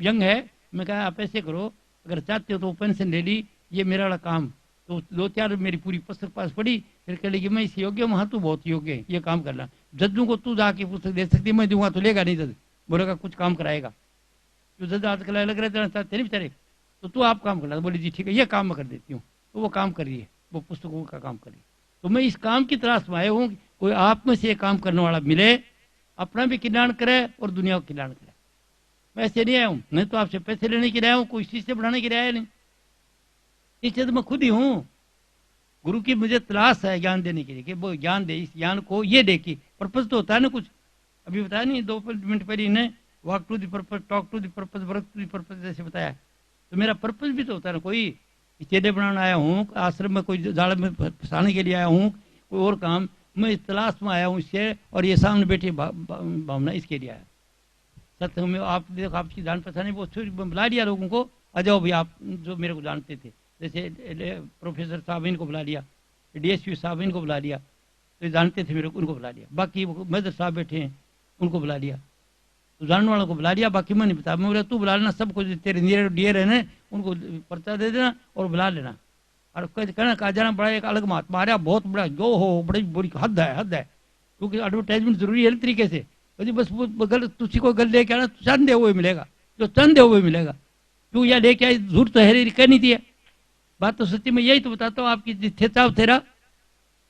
यंग है, मैं कहा आप ऐसे करो, अगर चाहते हो तो पेंशन ले ली, ये मेरा वाला काम। तो 2-4 मेरी पूरी पुस्तक पास पढ़ी, फिर कह कि मैं इस योग्य हूँ, हाँ तू बहुत योग्य है, ये काम करना। जजों को तू जाके पुस्तक दे सकती, मैं दूंगा तो लेगा नहीं जज, बोलेगा कुछ काम कराएगा। जो जज आजकल अलग रहते चाहते नहीं बेचारे, तो तू आप काम करना। बोली जी ठीक है, ये काम मैं कर देती हूँ। तो वो काम कर रही है, वो पुस्तकों का काम कर रही है। तो मैं इस काम की तलाश में आया हूँ, कोई आप में से ये काम करने वाला मिले, अपना भी कल्याण करे और दुनिया का कल्याण करे। मैं ऐसे नहीं आया हूँ, मैं तो आपसे पैसे लेने के लिए आया हूँ, कोई चीज से बढ़ाने के लिए आया नहीं। इससे तो मैं खुद ही हूँ, गुरु की मुझे तलाश है ज्ञान देने के लिए, कि वो ज्ञान दे, इस ज्ञान को ये दे कि पर्पज तो होता है ना कुछ। अभी बताया नहीं 2 मिनट पहले इन्हें, walk to the purpose, talk to the purpose, work to the purpose जैसे बताया। तो मेरा पर्पज भी तो होता है ना, कोई चेले बनाने आया हूँ, आश्रम में कोई जाल में फंसाने के लिए आया हूँ, कोई और काम, मैं इस तलाश में आया हूँ इससे, और ये सामने बैठी भावना इसके लिए आया। सत्संग में आप देखो, आपकी जान पहचान वो बुला लिया लोगों को, आ जाओ भाई आप जो मेरे को जानते थे, जैसे प्रोफेसर साहब इनको बुला लिया, डीएसपी साहब इनको बुला लिया, तो जानते थे मेरे को, उनको बुला लिया। बाकी मेजर साहब बैठे हैं, उनको बुला लिया, तो जानने वालों को बुला लिया, बाकी मैं नहीं बता। मैं बोला तू बुला लेना, सबको तेरे नियर डियर है ना, उनको पर्चा दे देना और बुला लेना। और कहना कहा जाना बड़ा एक अलग महात्मा आ रहा, बहुत बड़ा जो हो, बड़ी बुरी हद है, क्योंकि एडवर्टाइजमेंट जरूरी है तरीके से। बस गल तुझी को गल लेके आना, चंद है वो मिलेगा, जो चंद है वो मिलेगा, क्यों या लेके आई झूठ तो है कह नहीं दिया। बात तो सच्ची में यही तो बताता हूँ, आपकी जिथे चाव तेरा,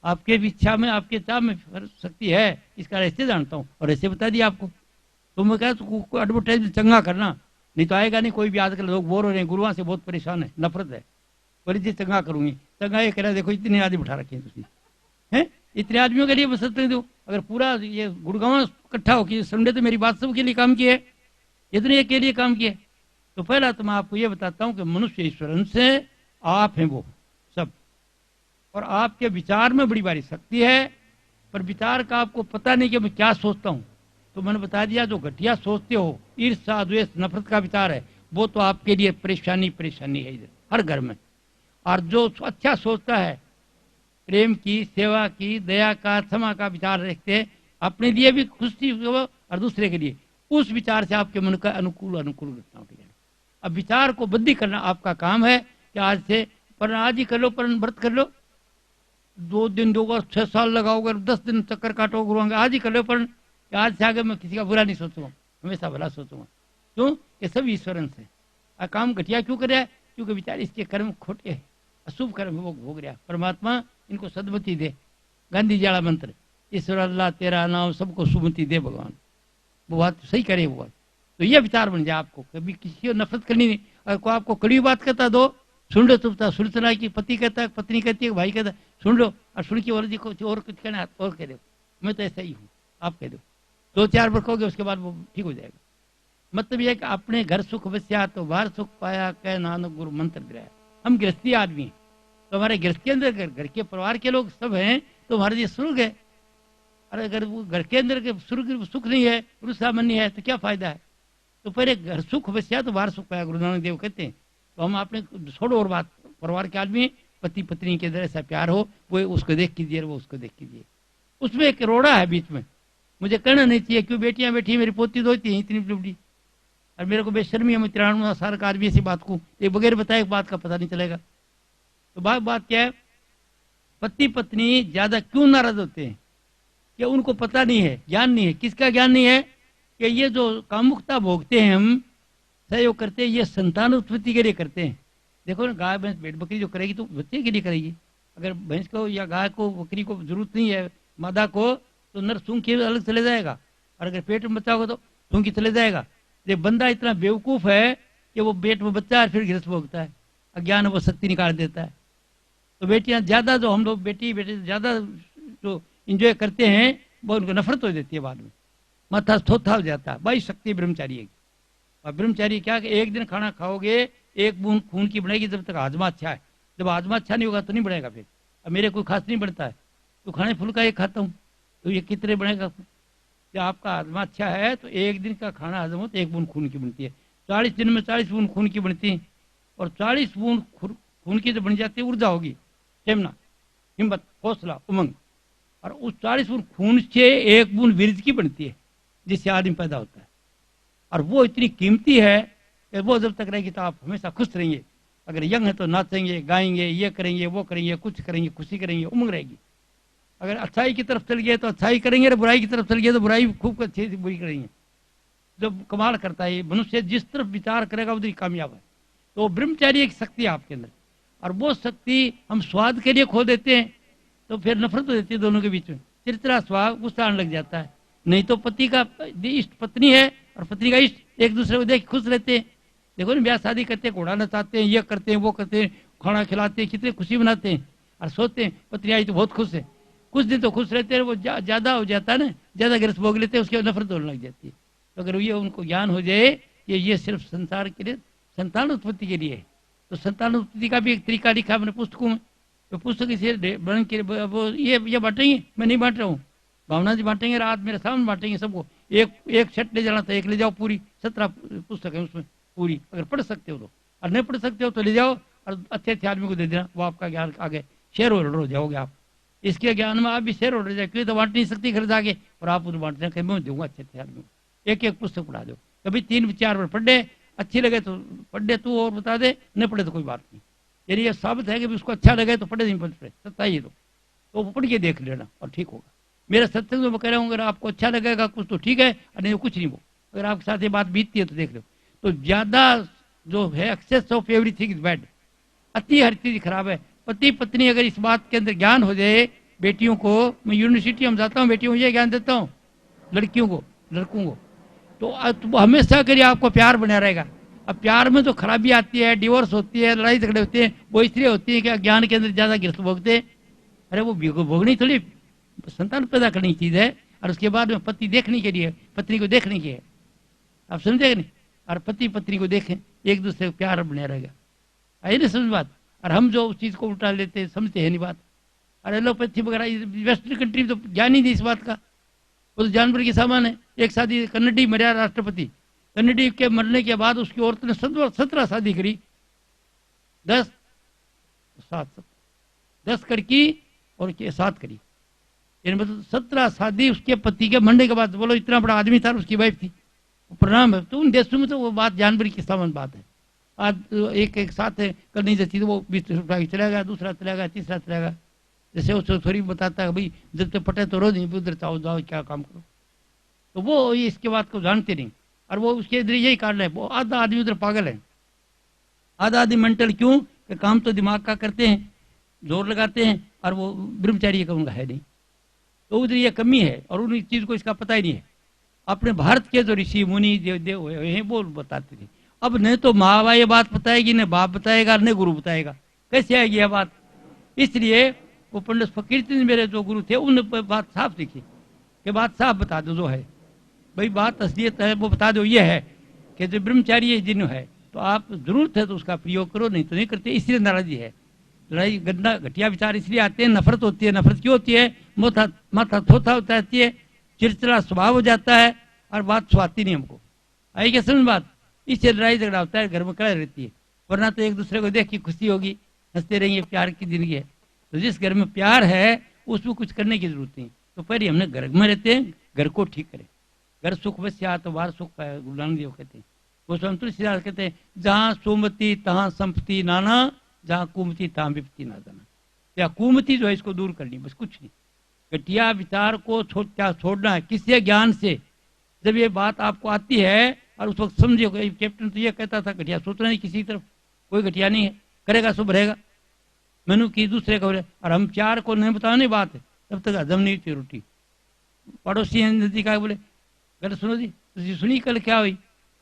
आपके इच्छा में आपके चाव में शक्ति है, इसका ऐसे जानता हूँ और ऐसे बता दिया आपको। तो मैं कहा तो एडवर्टाइजमेंट चंगा करना, नहीं तो आएगा नहीं कोई भी। आजकल लोग बोर हो रहे हैं, गुरुओं से बहुत परेशान है, नफरत है। बोली जी चंगा करूंगी, चंगा ये कह रहा देखो इतने आदमी बिठा रखे हैं तुझे, हैं इतने आदमियों के लिए बस सत्संग दो। अगर पूरा ये गुड़गांव इकट्ठा हो कि संडे तो मेरी बात सबके लिए काम की है, इतने के लिए काम किया। तो पहला तो मैं आपको ये बताता हूँ कि मनुष्य ईश्वर से आप हैं वो सब, और आपके विचार में बड़ी भारी शक्ति है, पर विचार का आपको पता नहीं कि मैं क्या सोचता हूँ। तो मैंने बता दिया, जो घटिया सोचते हो, ईर्ष्या द्वेष नफरत का विचार है, वो तो आपके लिए परेशानी है इधर हर घर में। और जो अच्छा सोचता है, प्रेम की, सेवा की, दया का, क्षमा का विचार रखते हैं, अपने लिए भी खुशी हो और दूसरे के लिए, उस विचार से आपके मन का अनुकूल घटनाओं के लिए। अब विचार को बुद्धि करना आपका काम है कि आज से पर आज ही कर लो, पर व्रत कर लो, 2 दिन दोगे, 6 साल लगाओगे, 10 दिन चक्कर काटोगे गुरुओं, आज ही कर लो। पर आज से आगे मैं किसी का बुरा नहीं सोचूंगा, हमेशा भला सोचूंगा। क्यों कि सब ईश्वरन से। काम घटिया क्यों कर रहा है? क्योंकि विचार इसके कर्म खोटे है, अशुभ कर्म वो भोग रहा। परमात्मा इनको सदमति दे, गांधी जी वाला मंत्र, ईश्वर अल्लाह तेरा नाम सबको सुमति दे भगवान, वो बात सही करे वो बात। तो ये विचार बन जाए आपको, कभी किसी को नफरत करनी नहीं। अगर कोई आपको कड़ी बात कहता दो, सुन लो चुपता, सुनना की पति कहता है, पत्नी कहती है, भाई कहता है, सुन लो, और सुन के और जी कुछ और कुछ कहना और कह दो, मैं तो ऐसा ही हूँ, आप कह दो, 2-4 बार कहोगे उसके बाद वो ठीक हो जाएगा। मतलब यह कि अपने घर सुख बस्या तो बाहर सुख पाया, कह नानक गुरु मंत्र दिलाया। हम गृहस्थी आदमी हैं, तो हमारे गृहस्थ के अंदर घर के परिवार के लोग सब हैं, तो हमारे लिए स्वर्ग है। और अगर वो घर के अंदर के स्वर्ग सुख नहीं है, रुसामन नहीं है, तो क्या फायदा है? तो पहले घर सुख बस्या तो बाहर सुख पाया, गुरु नानक देव कहते हैं। तो हम अपने छोड़ो और बात, परिवार के आदमी, पति पत्नी के अंदर ऐसा प्यार हो, वो उसको देख कीजिए, वो उसको देख कीजिए। उसमें एक रोड़ा है बीच में, मुझे कहना नहीं चाहिए, क्यों बेटियां बैठी, मेरी पोती दोती है इतनी बुढ़ी, और मेरे को बेशर्मी है, मैं 93 साल का आदमी ऐसी बात को ये बगैर बताए बात का पता नहीं चलेगा। तो बात क्या है, पति पत्नी ज्यादा क्यों नाराज होते हैं? कि उनको पता नहीं है, ज्ञान नहीं है। किसका ज्ञान नहीं है? कि ये जो कामुकता भोगते हैं, हम सहयोग करते हैं, ये संतान उत्पत्ति के लिए करते हैं। देखो ना, गाय भैंस भेड़ बकरी जो करेगी तो बच्चे के लिए करेगी। अगर भैंस को या गाय को बकरी को जरूरत नहीं है मादा को, तो नर सूंघ के अलग चले जाएगा, और अगर पेट में बच्चा होगा तो सूंघ के चले जाएगा। ये बंदा इतना बेवकूफ है कि वो पेट में बच्चा है फिर गृहस्थ भोगता है, अज्ञान वो शक्ति निकाल देता है। तो बेटियां ज्यादा, जो हम लोग बेटी ज्यादा जो इंजॉय करते हैं, वो उनको नफरत हो जाती है, बाद में माथा थोथा हो जाता है। भाई शक्ति ब्रह्मचारी है, और ब्रह्मचारी क्या कि एक दिन खाना खाओगे, 1 बूंद खून की बनेगी जब तक हाजमा अच्छा है, जब आजमा अच्छा नहीं होगा तो नहीं बढ़ेगा फिर। अब मेरे कोई खास नहीं बढ़ता है, तो खाने फुल्का एक खाता हूँ, तो ये कितने बढ़ेगा। जब आपका आजमा अच्छा है तो एक दिन का खाना हजम हो तो 1 बूंद खून की बनती है, 40 दिन में 40 बूंद खून की बनती है, और 40 बूंद खून की जो बन जाती है ऊर्जा होगी, स्टेमिना, हिम्मत, हौसला, उमंग। और उस 40 बूंद खून से 1 बूंद वीर्य की बनती है, जिससे आदमी पैदा होता है। और वो इतनी कीमती है कि वो जब तक रहेगी तो आप हमेशा खुश रहेंगे। अगर यंग है तो नाचेंगे, गाएंगे, ये करेंगे, वो करेंगे, कुछ करेंगे, खुशी करेंगे, उमंग रहेगी। अगर अच्छाई की तरफ चल गए तो अच्छाई करेंगे, और बुराई की तरफ चल गए तो बुराई खूब अच्छी से बुरी करेंगे। जो कमाल करता है मनुष्य, जिस तरफ विचार करेगा उधर कामयाब है। तो ब्रह्मचार्य एक शक्ति है आपके अंदर, और वो शक्ति हम स्वाद के लिए खो देते हैं तो फिर नफरत हो जाती है दोनों के बीच में, चिरचिरा स्वभाव, गुस्सा आने लग जाता है। नहीं तो पति का इष्ट पत्नी है और पत्नी का इष्ट, एक दूसरे को देख खुश रहते हैं। देखो ना, ब्याह शादी करते हैं, घोड़ा नचाते हैं, ये करते हैं, वो करते हैं, खाना खिलाते हैं, कितने खुशी मनाते हैं, और सोचते हैं पत्नी आई तो बहुत खुश है। कुछ दिन तो खुश रहते हैं, वो ज्यादा हो जाता है ना, ज्यादा गिरस भोग लेते हैं, उसके बाद नफरत होने लग जाती है। तो अगर ये उनको ज्ञान हो जाए कि ये सिर्फ संसार के लिए, संतान उत्पत्ति के लिए है, तो संतान उत्पत्ति का भी एक तरीका लिखा मैंने पुस्तकों में। तो पुस्तक इसे बन के वो ये बांटेंगे, मैं नहीं बांट रहा हूँ, भावना जी बांटेंगे, रात मेरे सामने बांटेंगे सबको। एक छठ ले जाना था, एक ले जाओ, पूरी 17 पुस्तक है उसमें पूरी, अगर पढ़ सकते हो तो, और नहीं पढ़ सकते हो तो ले जाओ और अच्छे अच्छे आदमी को दे देना, वो आपका ज्ञान आगे शेयर होल्डर हो जाओगे आप। इसके ज्ञान में आप भी शेयर होल्डर जाए, क्यों तो बांट नहीं सकती घर जाके, और आप उन्हें बांटना कि मैं दूंगा अच्छे अच्छे आदमी को। एक पुस्तक पढ़ा दो, कभी 3-4 बार पढ़ दे, अच्छी लगे तो पढ़ दे तू और बता दे, नहीं पढ़े तो कोई बात नहीं। यानी ये साबित है कि उसको अच्छा लगे तो पढ़े, नहीं पढ़े सत्ता ही तो पढ़ के देख लेना और ठीक होगा। मेरा सत्संग में कह रहा हूँ, अगर आपको अच्छा लगेगा कुछ तो ठीक है, और नहीं तो कुछ नहीं। वो अगर आपके साथ ये बात बीतती है तो देख लो। तो ज्यादा जो है excess of everything is bad, अति हर चीज खराब है। पति पत्नी अगर इस बात के अंदर ज्ञान हो जाए, बेटियों को, मैं यूनिवर्सिटी में जाता हूँ, बेटियों को ये ज्ञान देता हूँ, लड़कियों को, लड़कों को, तो हमेशा करिए आपको प्यार बना रहेगा। अब प्यार में तो खराबी आती है, डिवोर्स होती है, लड़ाई झगड़े होते हैं, वो इसलिए होती है कि ज्ञान के अंदर ज्यादा गिरफ्त भोगते। अरे वो भोगनी थोड़ी संतान पैदा करने की चीज है, और उसके बाद में पति देखने के लिए, पत्नी को देखने की है, आप समझे नहीं। और पति पत्नी को देखें, एक दूसरे को प्यार बने रहेगा, आई नहीं समझ बात। और हम जो उस चीज को उल्टा लेते हैं, समझते हैं नहीं बात। और एलोपैथी वगैरह वेस्टर्न कंट्री तो ज्ञान ही नहीं इस बात का, वो तो जानवर के सामान है। एक शादी कन्नडी मरा राष्ट्रपति, कन्नडी के मरने के बाद उसकी औरत ने 17 शादी करी, 10 करके और 7 करी, मतलब 17 शादी उसके पति के मरने के बाद। बोलो इतना बड़ा आदमी था, उसकी वाइफ थी, प्रणाम है। तो उन देशों में तो वो बात जानवर की सामान बात है। आज एक साथ करनी जाती तो वो 20 रुपया चला गया, दूसरा चला गया, तीसरा चला गया। जैसे वो थोड़ी बताता है भाई जब तक पटे तो रोज नहीं, उधर जाओ जाओ क्या काम करो, तो वो इसके बात को जानते नहीं। और वो उसके इधर यही कारण है, वो आधा आदमी उधर पागल है, आधा आदमी मेंटल। क्यों कि काम तो दिमाग का करते हैं, जोर लगाते हैं, और वो ब्रह्मचारी का उनका है नहीं। तो उधर ये कमी है, और उन चीज को इसका पता ही नहीं है। अपने भारत के जो ऋषि मुनि देव हैं वो बताते थे। अब न तो माँ बाप ये बात बताएगी, न बाप बताएगा, न गुरु बताएगा, कैसे आएगी यह बात। इसलिए वो पंडित फकीर चंद मेरे जो गुरु थे, उन बात साफ लिखी कि बात साफ बता दो, जो है भाई बात असलियत है वो बता दो। ये है कि जो ब्रह्मचारी जिन है तो आप जरूरत है तो उसका प्रयोग करो, नहीं तो नहीं करते। इसलिए नाराजगी है, लड़ाई गंदा घटिया विचार इसलिए आते हैं, नफरत होती है। नफरत क्यों होती है? माथा थोथा होता है, चिड़चिड़ा स्वभाव हो जाता है, और बात स्वाती नहीं हमको, आई क्या समझ बात। इससे लड़ाई झगड़ा होता है, घर में कड़ा रहती है। वरना तो एक दूसरे को देख के खुशी होगी, हंसते रहेंगे, प्यार की जिंदगी है। तो जिस घर में प्यार है उसमें कुछ करने की जरूरत नहीं। तो पहले हमने घर में रहते हैं, घर को ठीक करें। घर सुख बस्या तो बाहर सुख पाए, गुरु नानक देव कहते हैं। वो स्वयं तुलसीदास कहते हैं, जहाँ सुमति तहाँ संपत्ति नाना, जहाँ कुमति तहाँ विपत्ति ना जाना। या कुमति जो है इसको दूर करनी, बस कुछ नहीं। घटिया विचार को छोड़ना है किसी ज्ञान से। जब ये बात आपको आती है और उस वक्त समझिए, कैप्टन तो ये कहता था घटिया सोचना नहीं किसी तरफ, कोई घटिया नहीं है, करेगा शुभ रहेगा। मैनू की दूसरे को, और हम चार को नहीं बताने बात है तब तक हजम नहीं थी रोटी। पड़ोसी नदी का बोले गल सुनो जी, तुझे सुनी कल क्या हुई,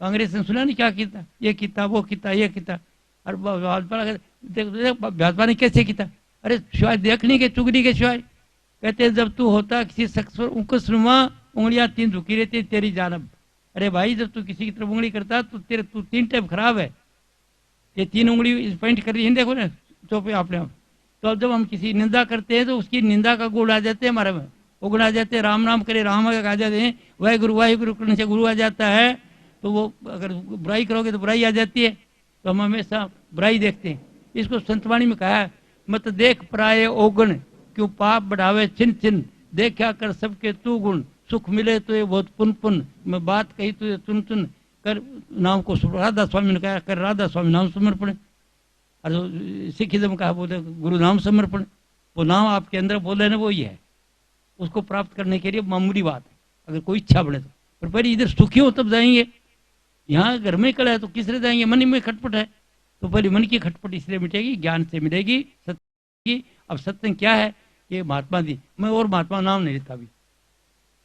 कांग्रेस ने सुना नहीं क्या किया, ये किया वो किया ये किया। और भाजपा ने कैसे किया? अरे शिवाय देखने के चुगली के शिवाय कहते हैं, जब तू होता किसी शख्स पर उंगलियां 3 झुकी रहती तेरी जानब। अरे भाई जब तू किसी की तरफ उंगली करता तो तू 3 टाइप खराब है। ये 3 उंगली पॉइंट कर रही है, देखो ना चुप अपने आप। तो अब जब हम किसी निंदा करते हैं तो उसकी निंदा का गुण आ जाते हैं हमारे में, वो गुण आ जाते हैं। राम नाम करे राम आ जाते हैं, वाहिगुरु करने से गुरु आ जाता है। तो वो अगर बुराई करोगे तो बुराई आ जाती है। तो हम हमेशा बुराई देखते हैं। इसको संतवाणी में कहा है, मत देख पराये ओगुण, क्यों पाप बढ़ावे छिन छिन, देखा कर सबके तू गुण, सुख मिले तो ये बहुत पुन पुन, मैं बात कही तो ये चुन चुन कर नाम को। राधा स्वामी ने कहा कर राधा स्वामी नाम समर्पण। और सिखिज्म कहा बोले गुरु नाम समर्पण। वो नाम आपके अंदर बोले ना, वो ही है। उसको प्राप्त करने के लिए मामूली बात है, अगर कोई इच्छा बढ़े तो। पर पहले इधर सुखी हो तब जाएंगे। यहाँ घर में कल है तो किसरे जाएंगे, मन में खटपट है। तो पहले मन की खटपट इसलिए मिटेगी, ज्ञान से मिलेगी सत्य की। अब सत्य क्या है, ये महात्मा जी, मैं और महात्मा नाम नहीं लेता अभी,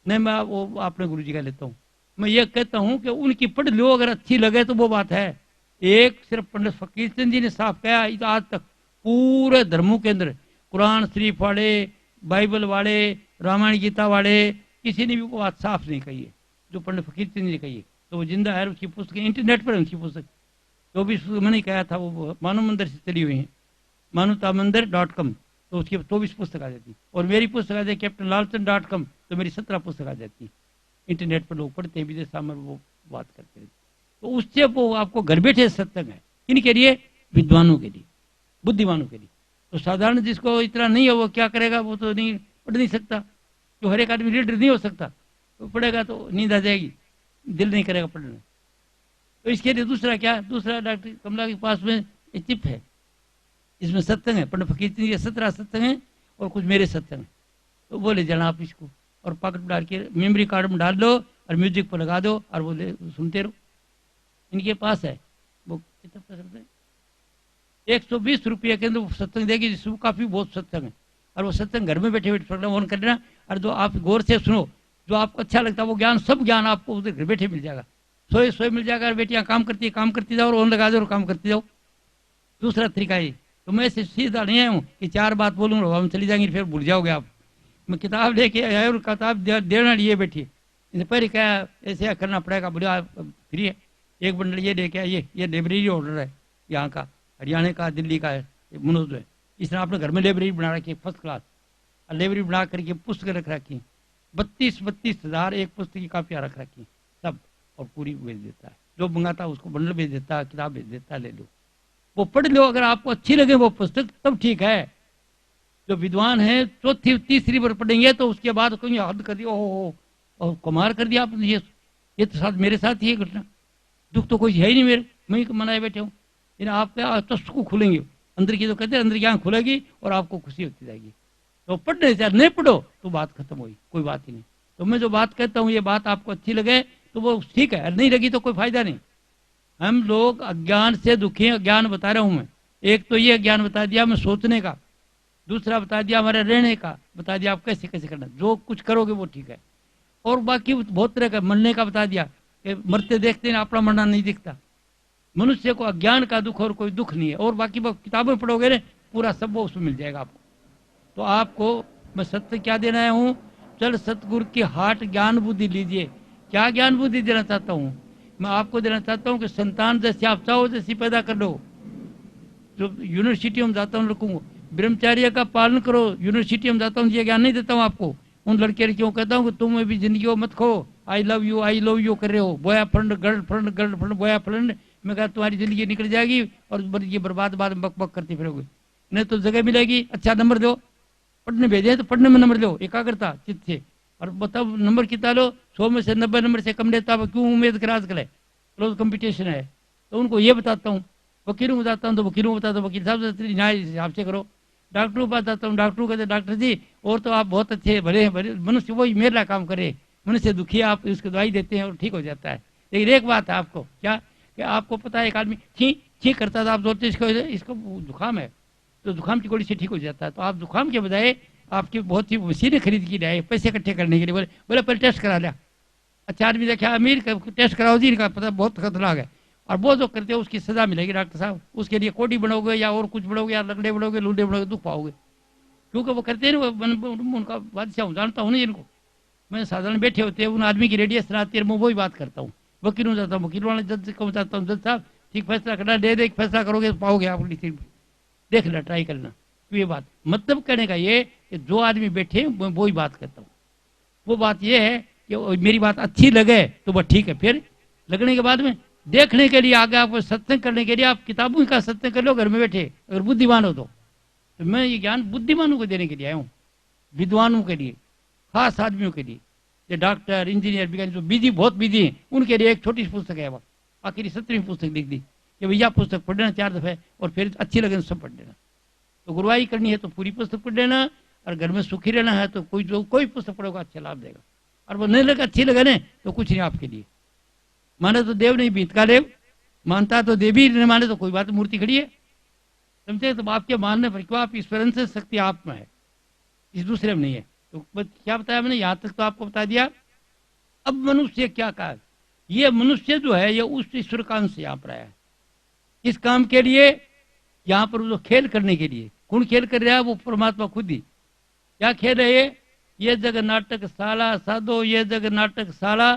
नहीं मैं वो अपने गुरु जी का लेता हूँ। मैं ये कहता हूँ कि उनकी पढ़ लो, अगर अच्छी लगे तो वो बात है। एक सिर्फ पंडित फकीर चंद जी ने साफ कहा, आज तक पूरे धर्मों के अंदर कुरान शरीफ वाले, बाइबल वाले, रामायण गीता वाले, किसी ने भी वो बात साफ नहीं कही है जो पंडित फकीर चंद जी ने कही है। तो वो जिंदा है, उसकी पुस्तक इंटरनेट पर उनकी पुस्तक जो भी मैंने कहा था वो मानव मंदिर से चली हुई है, मानवतामंदिर.com। तो उसकी 24 पुस्तक आ जाती। और मेरी पुस्तक आ जाती captainlalchan.com, तो मेरी 17 पुस्तक आ जाती। इंटरनेट पर लोग पढ़ते हैं, विदेश में वो बात करते हैं। तो उससे वो आपको घर बैठे सत्संग है। किनके लिए? विद्वानों के लिए, बुद्धिमानों के लिए। तो साधारण जिसको इतना नहीं है वो क्या करेगा, वो तो नहीं पढ़ नहीं सकता। जो हर एक आदमी लीडर नहीं हो सकता, तो पढ़ेगा तो नींद आ जाएगी, दिल नहीं करेगा पढ़ने। तो इसके लिए दूसरा क्या, दूसरा डॉक्टर कमला के पास में एक चिप है, इसमें सत्संग है। पंडित फकीर चंद के 17 सत्संग है और कुछ मेरे सत्संग है। तो बोले जाना आप इसको और पॉकेट में डाल के मेमोरी कार्ड में डाल दो और म्यूजिक पर लगा दो और बोले सुनते रहो। इनके पास है वो कितना पैसा, 120 रुपये के अंदर वो सत्संग देगी, जिसमें काफी बहुत सत्संग है। और वो सत्संग घर में बैठे बैठे प्रोग्राम ऑन कर लेना, और जो आप गौर से सुनो, जो आपको अच्छा लगता है वो ज्ञान, सब ज्ञान आपको उधर घर बैठे मिल जाएगा। सोए मिल जाएगा। बेटियां काम करती जाओ और ऑन लगा दो और काम करती जाओ। दूसरा तरीका ये। तो मैं सीधा नहीं आया हूँ कि 4 बात बोलूंगा हम चली जाएंगी फिर भूल जाओगे आप। मैं किताब लेके आया और किताब देना लिए बैठी। पहले क्या ऐसे करना पड़ेगा, बोले आप फ्री है, एक बंडल ये लेके आइए, ये लाइब्रेरी ऑर्डर है यहाँ का, हरियाणा का, दिल्ली का है, मनोज है। इस तरह आपने घर में लाइब्रेरी बना रखी है फर्स्ट क्लास, और लाइब्रेरी बना करके पुस्तक रख रखी, 32 हज़ार एक पुस्तक की कापियाँ रख रखी सब, और पूरी भेज देता है। जो मंगाता है उसको बंडल भेज देता है, किताब भेज देता है, ले लो वो पढ़ लो। अगर आपको अच्छी लगे वो पुस्तक तब ठीक है। जो विद्वान है चौथी तीसरी बार पढ़ेंगे तो उसके बाद कोई हद कर दिया, ओहो और कुमार कर दिया आपने, ये तो साथ मेरे साथ ही है घटना। दुख तो कोई है ही नहीं मेरे, मैं ही मनाए बैठे हूँ। लेकिन आपके चस्कू खुलेंगे अंदर की, तो कहते हैं अंदर की आँख खुलेगी और आपको खुशी होती जाएगी। तो पढ़ने से नहीं पढ़ो तो बात खत्म हुई, कोई बात ही नहीं। तो मैं जो बात कहता हूँ ये बात आपको अच्छी लगे तो वो ठीक है, नहीं लगी तो कोई फायदा नहीं। हम लोग अज्ञान से दुखी हैं, ज्ञान बता रहा हूं मैं। एक तो ये ज्ञान बता दिया मैं सोचने का, दूसरा बता दिया हमारे रहने का, बता दिया आप कैसे कैसे करना, जो कुछ करोगे वो ठीक है। और बाकी बहुत तरह का मरने का बता दिया कि मरते देखते हैं अपना मरना नहीं दिखता। मनुष्य को अज्ञान का दुख और कोई दुख नहीं है। और बाकी किताबें पढ़ोगे ना पूरा सब वो उसमें मिल जाएगा आपको। तो आपको मैं सत्य क्या देना आया हूँ, चल सतगुरु की हाट ज्ञान बुद्धि लीजिए। क्या ज्ञान बुद्धि देना चाहता हूँ मैं आपको, देना चाहता हूँ कि संतान जैसे आप चाहो जैसी पैदा कर लो। जो यूनिवर्सिटी में जाता हूँ लड़कों को, ब्रह्मचार्य का पालन करो। यूनिवर्सिटी में जाता हूँ ये ज्ञान नहीं देता हूँ आपको। उन लड़के लड़कियों को कहता हूँ कि तुम भी जिंदगी को मत खो, आई लव यू कर रहे हो, बॉयफ्रेंड गर्लफ्रेंड बॉयफ्रेंड। मैं कहा तुम्हारी जिंदगी निकल जाएगी और ये बर्बाद बाद में बक करती फिरोगे। नहीं तो जगह मिलेगी, अच्छा नंबर दो, पढ़ने भेजे तो पढ़ने में नंबर लो, एकाग्रता चित्त से। और बताओ नंबर कितना लो, 100 में से 90 नंबर से कम लेता है, क्यों उम्मीद करा आजकल है, रोज कंपटीशन है। तो उनको ये बताता हूँ, वकीलों को बताता हूँ तो वकीलों को बताता हूँ वकील साहब से न्याय हिसाब से करो। डॉक्टरों को बताता हूँ, डॉक्टरों कहते डॉक्टर जी और तो आप बहुत अच्छे भले भले मनुष्य वही मेरा काम करे, मनुष्य दुखी आप उसको दवाई देते हैं और ठीक हो जाता है। लेकिन एक बात है आपको क्या कि आपको पता है एक आदमी छी करता था, आप सोचते इसको जुकाम है तो जुकाम की गोली से ठीक हो जाता है। तो आप जुकाम के बजाय आपकी बहुत सी मशीनें खरीद की जाए पैसे इकट्ठे करने के लिए, बोले पहले टेस्ट करा लिया। अच्छा आदमी देखा अमीर टेस्ट कराओ जी, इनका पता बहुत खतरनाक है। और वो जो करते हो उसकी सजा मिलेगी डॉक्टर साहब, उसके लिए कोडी बनोगे या और कुछ बनोगे या लकड़े बनोगे लूडे बनोगे, दुख पाओगे। क्योंकि वो करते हैं ना, उनका बादशाह जानता हूँ ना इनको। मैं साधारण बैठे होते हैं उन आदमी की रेडियस आती है, मैं वही बात करता हूँ। वकीलों जाता हूँ, वकील वाले जज को बताता हूँ, जज साहब ठीक फैसला करना, दे दे फैसला करोगे तो पाओगे आप। देख लेना, ट्राई करना। तो ये बात मतलब कहने का ये कि जो आदमी बैठे मैं वो ही बात करता हूँ। वो बात ये है कि मेरी बात अच्छी लगे तो वह ठीक है, फिर लगने के बाद में देखने के लिए आगे आपको सत्संग करने के लिए आप किताबों का सत्संग कर लो घर में बैठे, अगर बुद्धिमान हो तो मैं ये ज्ञान बुद्धिमानों को देने के लिए आया हूँ, विद्वानों के लिए, खास आदमियों के लिए, जो डॉक्टर इंजीनियर विज्ञानी जो बिजी बहुत बिजी हैं उनके लिए एक छोटी सी पुस्तक है। वो आखिरी 17वीं पुस्तक लिख दी कि भैया पुस्तक पढ़ लेना 4 दफे और फिर अच्छी लगे तो सब पढ़ लेना। तो गुरुवाई करनी है तो पूरी पुस्तक पढ़ लेना, और घर में सुखी रहना है तो कोई पुस्तक पढ़ोगा अच्छा लाभ देगा, और वो नहीं लगे अच्छी लगे ना तो कुछ नहीं आपके लिए। माने तो देव नहीं बीत का देव, मानता तो देवी नहीं माने तो कोई बात, मूर्ति खड़ी है, समझे। तो आपके मानने पर क्यों, आप ईश्वरन से शक्ति आप में है, इस दूसरे में नहीं है। तो क्या बताया मैंने, यहाँ तक तो आपको बता दिया। अब मनुष्य क्या कहा, ये मनुष्य जो है ये उस ईश्वर का अंश यहाँ पर आया है। किस काम के लिए, यहाँ पर जो खेल करने के लिए। कौन खेल कर रहा है, वो परमात्मा खुद ही। क्या खेल है ये जग नाटक साला साधो, ये जग नाटक साला,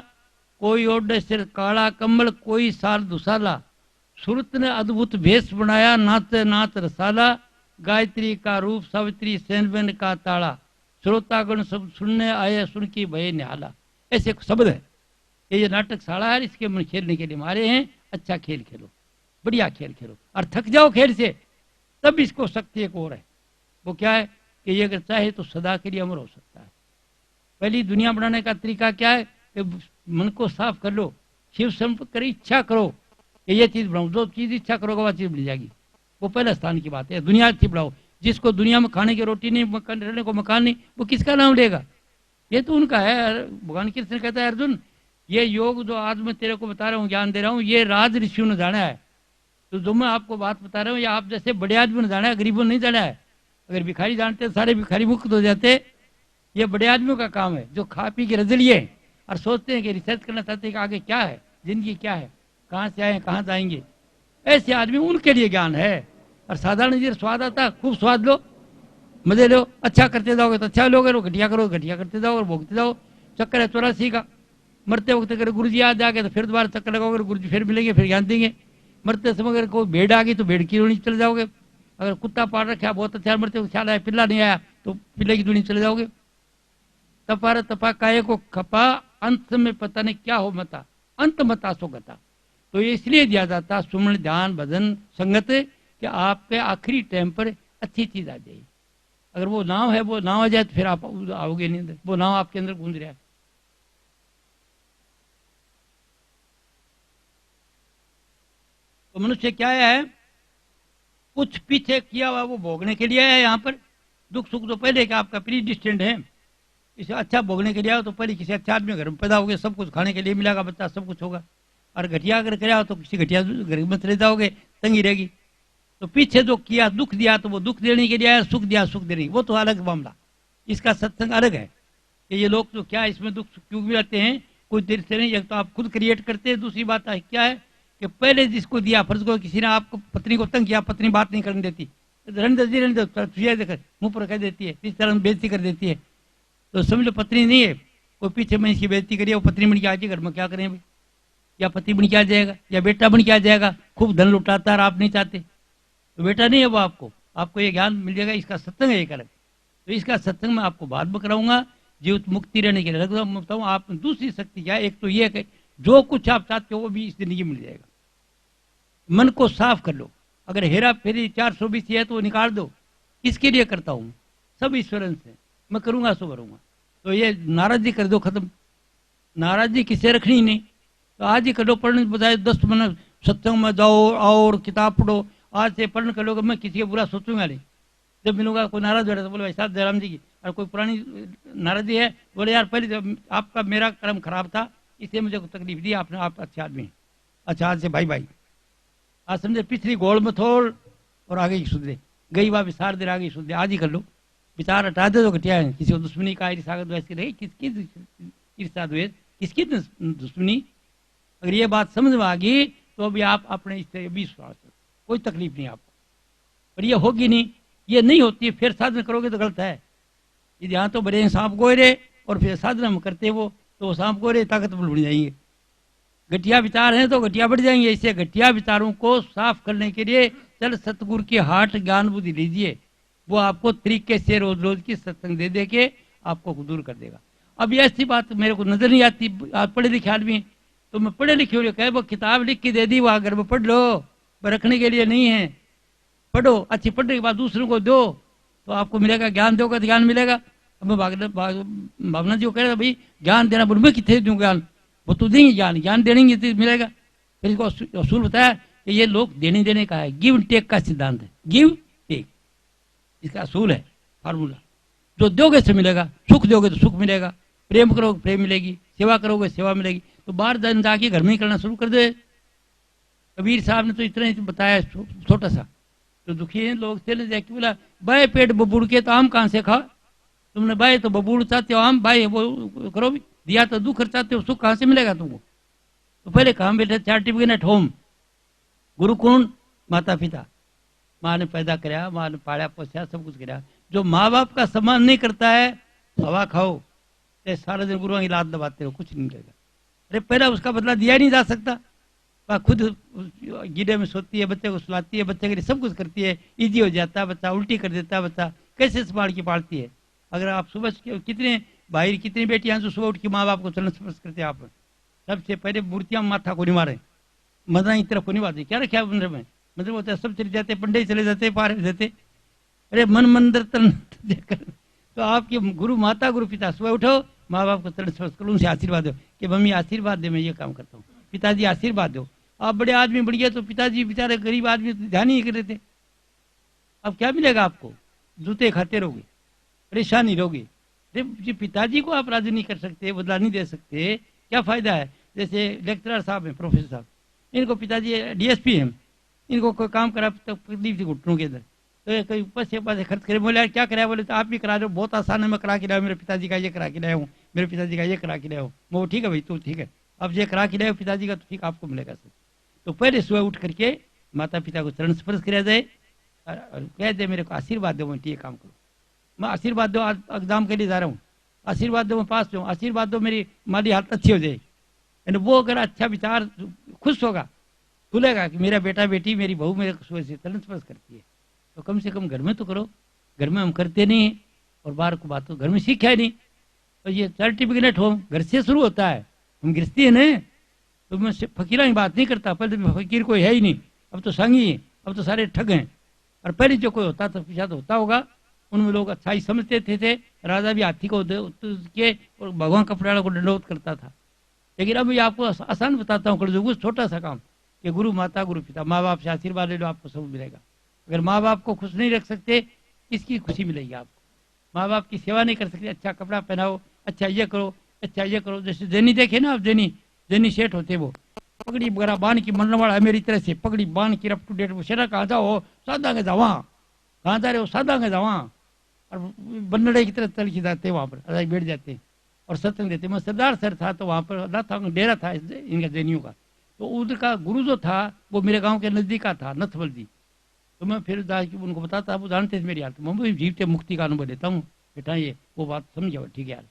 कोई ओढ़े सिर काला कम्बल, कोई साल दुसाला, सुरत ने अद्भुत भेष बनाया, नाते नात रसाला, गायत्री का रूप सावित्री सेनबन का ताड़ा, श्रोतागण सब सुनने आए, सुन की भय निहाला। ऐसे शब्द है। ये नाटक साड़ा है, इसके मन खेलने के लिए मारे हैं। अच्छा खेल खेलो, बढ़िया खेल खेलो, और थक जाओ खेल से, तब इसको शक्ति एक और है। वो क्या है कि ये अगर चाहे तो सदा के लिए अमर हो सकता है। पहली दुनिया बनाने का तरीका क्या है कि मन को साफ कर लो, शिव संपर्क करो, इच्छा करो कि ये चीज बनाओ। जो चीज इच्छा करोगे वह चीज मिल जाएगी। वो पहले स्थान की बात है। दुनिया अच्छी बढ़ाओ। जिसको दुनिया में खाने की रोटी नहीं, रहने को मकान नहीं, वो किसका नाम लेगा, ये तो उनका है। भगवान कृष्ण कहता है अर्जुन, ये योग जो आज मैं तेरे को बता रहा हूँ, ज्ञान दे रहा हूँ, ये राज ऋषियों ने जाना है। तो जो मैं आपको बात बता रहा हूँ, ये आप जैसे बड़े आदमी ने जाना है, गरीबों ने नहीं जाना है। अगर भिखारी जानते सारे भिखारी मुक्त हो जाते। ये बड़े आदमियों का काम है, जो खा पी के रजलिए और सोचते हैं कि रिसर्च करना चाहते हैं कि आगे क्या है, जिंदगी क्या है, कहाँ से आए कहाँ जाएंगे। ऐसे आदमी, उनके लिए ज्ञान है। और साधारण जी स्वाद आता, खूब स्वाद लो, मजे लो, अच्छा करते जाओगे तो अच्छा लोगे, घटिया करो घटिया करते जाओ और भोगते जाओ। चक्कर है 84 का। मरते वक्त अगर गुरु जी याद आ गए तो फिर दोबारा चक्कर लगाओगे, गुरु जी फिर मिलेंगे, फिर ज्ञान देंगे। मरते समय अगर कोई भेड़ आ गई तो भेड़ की रोनी चले जाओगे। अगर कुत्ता पाल रखा बहुत अच्छा, मरते वक्त ख्याल आया पिल्ला नहीं आया तो पिल्ले की दूनी चले जाओगे। तपा तपा काये को खपा, अंत में पता नहीं क्या हो मता, अंत मता सो गता। तो ये इसलिए दिया जाता सुमन ध्यान भजन संगत कि आपके आखिरी टाइम पर अच्छी चीज आ जाए। अगर वो नाव है, वो नाव आ जाए तो फिर आप आओगे नहीं अंदर, वो नाव आपके अंदर गूंज रहा है। तो मनुष्य क्या है, कुछ पीछे किया हुआ वो भोगने के लिए है। यहाँ पर दुख सुख तो पहले कि आपका प्री डिस्टेंट है, इसे अच्छा भोगने के लिए आओ तो पहले किसी अच्छा आदमी घर में पैदा होगे, सब कुछ खाने के लिए मिलेगा, बच्चा सब कुछ होगा। और घटिया अगर कराओ तो किसी घटिया घर में चले जाओगे, तंगी रहेगी। तो पीछे जो किया दुख दिया तो वो दुख देने के लिए आया, सुख दिया सुख देने, वो तो अलग मामला। इसका सत्संग अलग है कि ये लोग तो क्या इसमें दुख क्यों भी आते हैं, कोई देर से नहीं। एक तो आप खुद क्रिएट करते हैं, दूसरी बात है क्या है कि पहले जिसको दिया, फर्ज को किसी ने आपको पत्नी को तंग किया, पत्नी बात नहीं करने देती, मुंह पर कह देती है, इस तरह बेइज्जती कर देती है। तो समझ लो पत्नी नहीं है, कोई पीछे में इसकी बेइज्जती करिए, वो पत्नी बन के आ जाए घर में, क्या करें भाई। या पति बन के आ जाएगा या बेटा बन के आ जाएगा, खूब धन लुटाता है, आप नहीं चाहते तो बेटा नहीं है वो आपको ये ज्ञान मिल जाएगा। इसका सत्संग है एक अलग। तो इसका सत्संग मैं आपको बाद में कराऊंगा, जीवित मुक्ति रहने के लिए बताऊँ। आप दूसरी शक्ति क्या है, एक तो ये है कि जो कुछ आप चाहते हो वो भी इस जिंदगी मिल जाएगा। मन को साफ कर लो, अगर हेरा फेरी 420 है तो वो निकाल दो। इसके लिए करता हूँ, सब ईश्वरन से मैं करूंगा सो करूंगा। तो ये नाराजगी कर दो, खत्म। नाराजगी किसे रखनी नहीं, तो आज ही कर लो। पढ़ने के बजाय 10 मिनट सत्संग में जाओ और किताब पढ़ो। आज से पढ़ने कर लोगे, मैं किसी का बुरा सोचूंगा नहीं। जब मिलूंगा कोई नाराज हो रहा तो बोले भाई साहब जयराम जी की, और कोई पुरानी नाराजगी है बोले यार पहले जब आपका मेरा कर्म खराब था इसलिए मुझे तकलीफ दी आपने, आप अच्छे आदमी हैं, अच्छा आज से भाई भाई। आज समझे पिछली गोल में थोड़ और आगे ही सुधरे, गई बात विचार दे आगे सुधरे। आज ही कर लो, विचार हटा दे तो घटिया है। किसी को दुश्मनी का ईर्षा द्वेष की रही, किसकी ईर्षा द्वेष, किसकी दुश्मनी। अगर ये बात समझ में आ गई तो अभी आप अपने इससे विश्वास, कोई तकलीफ नहीं आपको। पर ये होगी नहीं, ये नहीं होती है, फिर साधना करोगे तो गलत है। यदि यहाँ तो बड़े सांप गोरे और फिर साधना हम करते वो, तो वो सांप गोरे ताकतवर बन जाएंगे। घटिया विचार हैं तो घटिया बढ़ जाएंगे। इससे घटिया विचारों को साफ करने के लिए चल सतगुरु की हाट ज्ञान बुद्धि लीजिए, वो आपको तरीके से रोज रोज की सत्संग दे दे के आपको दूर कर देगा। अब ये ऐसी बात मेरे को नजर नहीं आती, आप पढ़े लिखे आदमी, तो मैं पढ़े लिखे हुए कहे वो किताब लिख के दे दी, वहां घर में पढ़ लो, वो रखने के लिए नहीं है। पढ़ो, अच्छी पढ़ने के बाद दूसरों को दो तो आपको मिलेगा, ज्ञान दोगे तो ज्ञान मिलेगा। अब मैं भावना जी को कह रहा भाई ज्ञान देना, बोल मैं कितने दूं ज्ञान, वो तो देंगे ज्ञान, ज्ञान देंगे तो मिलेगा। फिर इसको असूल बताया कि ये लोग देने देने का है, गिव टेक का सिद्धांत है, गिव टेक इसका असूल है, फार्मूला। जो दोगे से मिलेगा, सुख दोगे तो सुख मिलेगा, प्रेम करोगे प्रेम मिलेगी, सेवा करोगे सेवा मिलेगी। तो बाहर जाके घर में ही करना शुरू कर दे। कबीर साहब ने तो इतना ही बताया छोटा सा, तो दुखी है लोग चले जाके बोला बाय पेट बबूड़ के तो आम कहाँ से खा, तुमने बाय तो बबूड़ चाहते हो, आम बाय वो करो भी, दिया तो दुख चाहते हो, सुख कहाँ से मिलेगा तुमको। तो पहले कहा बेटे चार्टी बिगिन एट होम, गुरु कौन, माता पिता, माँ ने पैदा कराया, माँ ने पाड़ा पोसा सब कुछ कराया। जो माँ बाप का सम्मान नहीं करता है, हवा खाओ चाहे सारा दिन गुरुओं की लात दबाते हो, कुछ नहीं मिलेगा। अरे पहला उसका बदला दिया नहीं जा सकता। वह खुद गीडे में सोती है, बच्चे को सुलाती है, बच्चे के लिए सब कुछ करती है, इजी हो जाता है, बच्चा उल्टी कर देता है, बच्चा कैसे संभाल के पालती है। अगर आप सुबह कितने भाई कितनी बेटियां जो सुबह उठ के माँ बाप को चरण स्पर्श करते हैं, आप सबसे पहले मूर्तियां माथा को नहीं मारे, मदना की तरफ को नहीं मारते, क्या रखा मंदिर में, मंदिर होता है सब चले जाते, पंडित चले जाते, पार देते, अरे मन मंदिर तन देखकर। तो आपके गुरु माता गुरु पिता सुबह उठो, माँ बाप को चरण स्पर्श करो, उनसे आशीर्वाद दो कि मम्मी आशीर्वाद दे, मैं ये काम करता हूँ, पिताजी आशीर्वाद दो। आप बड़े आदमी बढ़ गए तो पिताजी बेचारे गरीब आदमी तो ध्यान ही नहीं कर रहे थे। अब क्या मिलेगा आपको, जूते खाते रहोगे, परेशानी रहोगे। जी पिताजी को आप राजी नहीं कर सकते, बदला नहीं दे सकते, क्या फायदा है। जैसे लेक्चरर साहब हैं, प्रोफेसर साहब, इनको पिताजी डीएसपी हैं, इनको कोई काम करा तकलीफ थी घुटनों के अंदर, तो कोई पैसे पैसे खर्च करे, बोले यार क्या कराया, बोले तो आप भी करा दो, बहुत आसान है, मैं करा के लाया, मेरे पिताजी का ये करा के लाया हूँ, मेरे पिताजी का ये करा के लाया हूँ। वो ठीक है भाई, तो ठीक है, अब ये करा के लाए पिताजी का, तो ठीक आपको मिलेगा सर। तो पहले सुबह उठ करके माता पिता को चरण स्पर्श किया जाए और कह दे मेरे को आशीर्वाद दो, मैं ये काम करूँ, मैं आशीर्वाद दो, एग्जाम के लिए जा रहा हूँ, आशीर्वाद दो मैं पास हूँ, आशीर्वाद दो मेरी माली हालत अच्छी हो जाए। यानी वो अगर अच्छा विचार, खुश होगा, खुलेगा कि मेरा बेटा बेटी मेरी बहू मेरे को सुबह से चरण स्पर्श करती है, तो कम से कम घर में तो करो। घर में हम करते नहीं हैं और बाहर को बात तो घर में सीखा ही नहीं। तो ये सर्टिफिकेट हो घर से शुरू होता है, हम गृहस्थी है ना, तो मैं फकीरा की बात नहीं करता, पहले तो फकीर कोई है ही नहीं, अब तो संगी है, अब तो सारे ठग हैं। और पहले जो कोई होता था पीछा तो होता होगा, उनमें लोग अच्छा ही समझते थे राजा भी हाथी को के और भगवान कपड़े को दंडोत करता था। लेकिन अब ये आपको आसान बताता हूँ, कर छोटा सा काम कि गुरु माता गुरु पिता, माँ बाप से आशीर्वाद ले लो, आपको सब मिलेगा। अगर माँ बाप को खुश नहीं रख सकते, किसकी खुशी मिलेगी आपको। माँ बाप की सेवा नहीं कर सकते, अच्छा कपड़ा पहनाओ, अच्छा ये करो, अच्छा ये करो। जैसे जैनी देखे ना आप, जैनी सेठ होते, वो पगड़ी वगैरह बांध की, मरने वाला है मेरी तरह से, पगड़ी बांध की अप टू डेट, वो शेरा कहाँ जाओ, सादा के जावा, कहाँ जा रहे हो, सादा के जावा, और बन्नड़े की तरह तल के जाते वहाँ पर बैठ जाते और सत्संग देते। मैं सरदार सर था तो वहाँ पर था, डेरा था इनका जैनियों का, तो उधर का गुरु जो था वो मेरे गाँव के नजदीक का था, नथवल जी। तो मैं फिर उनको बताता, वो जानते थे मेरी हालत, मैं जीवते मुक्ति का अनुभव लेता हूँ बेटा, ये वो बात समझो, ठीक है यार।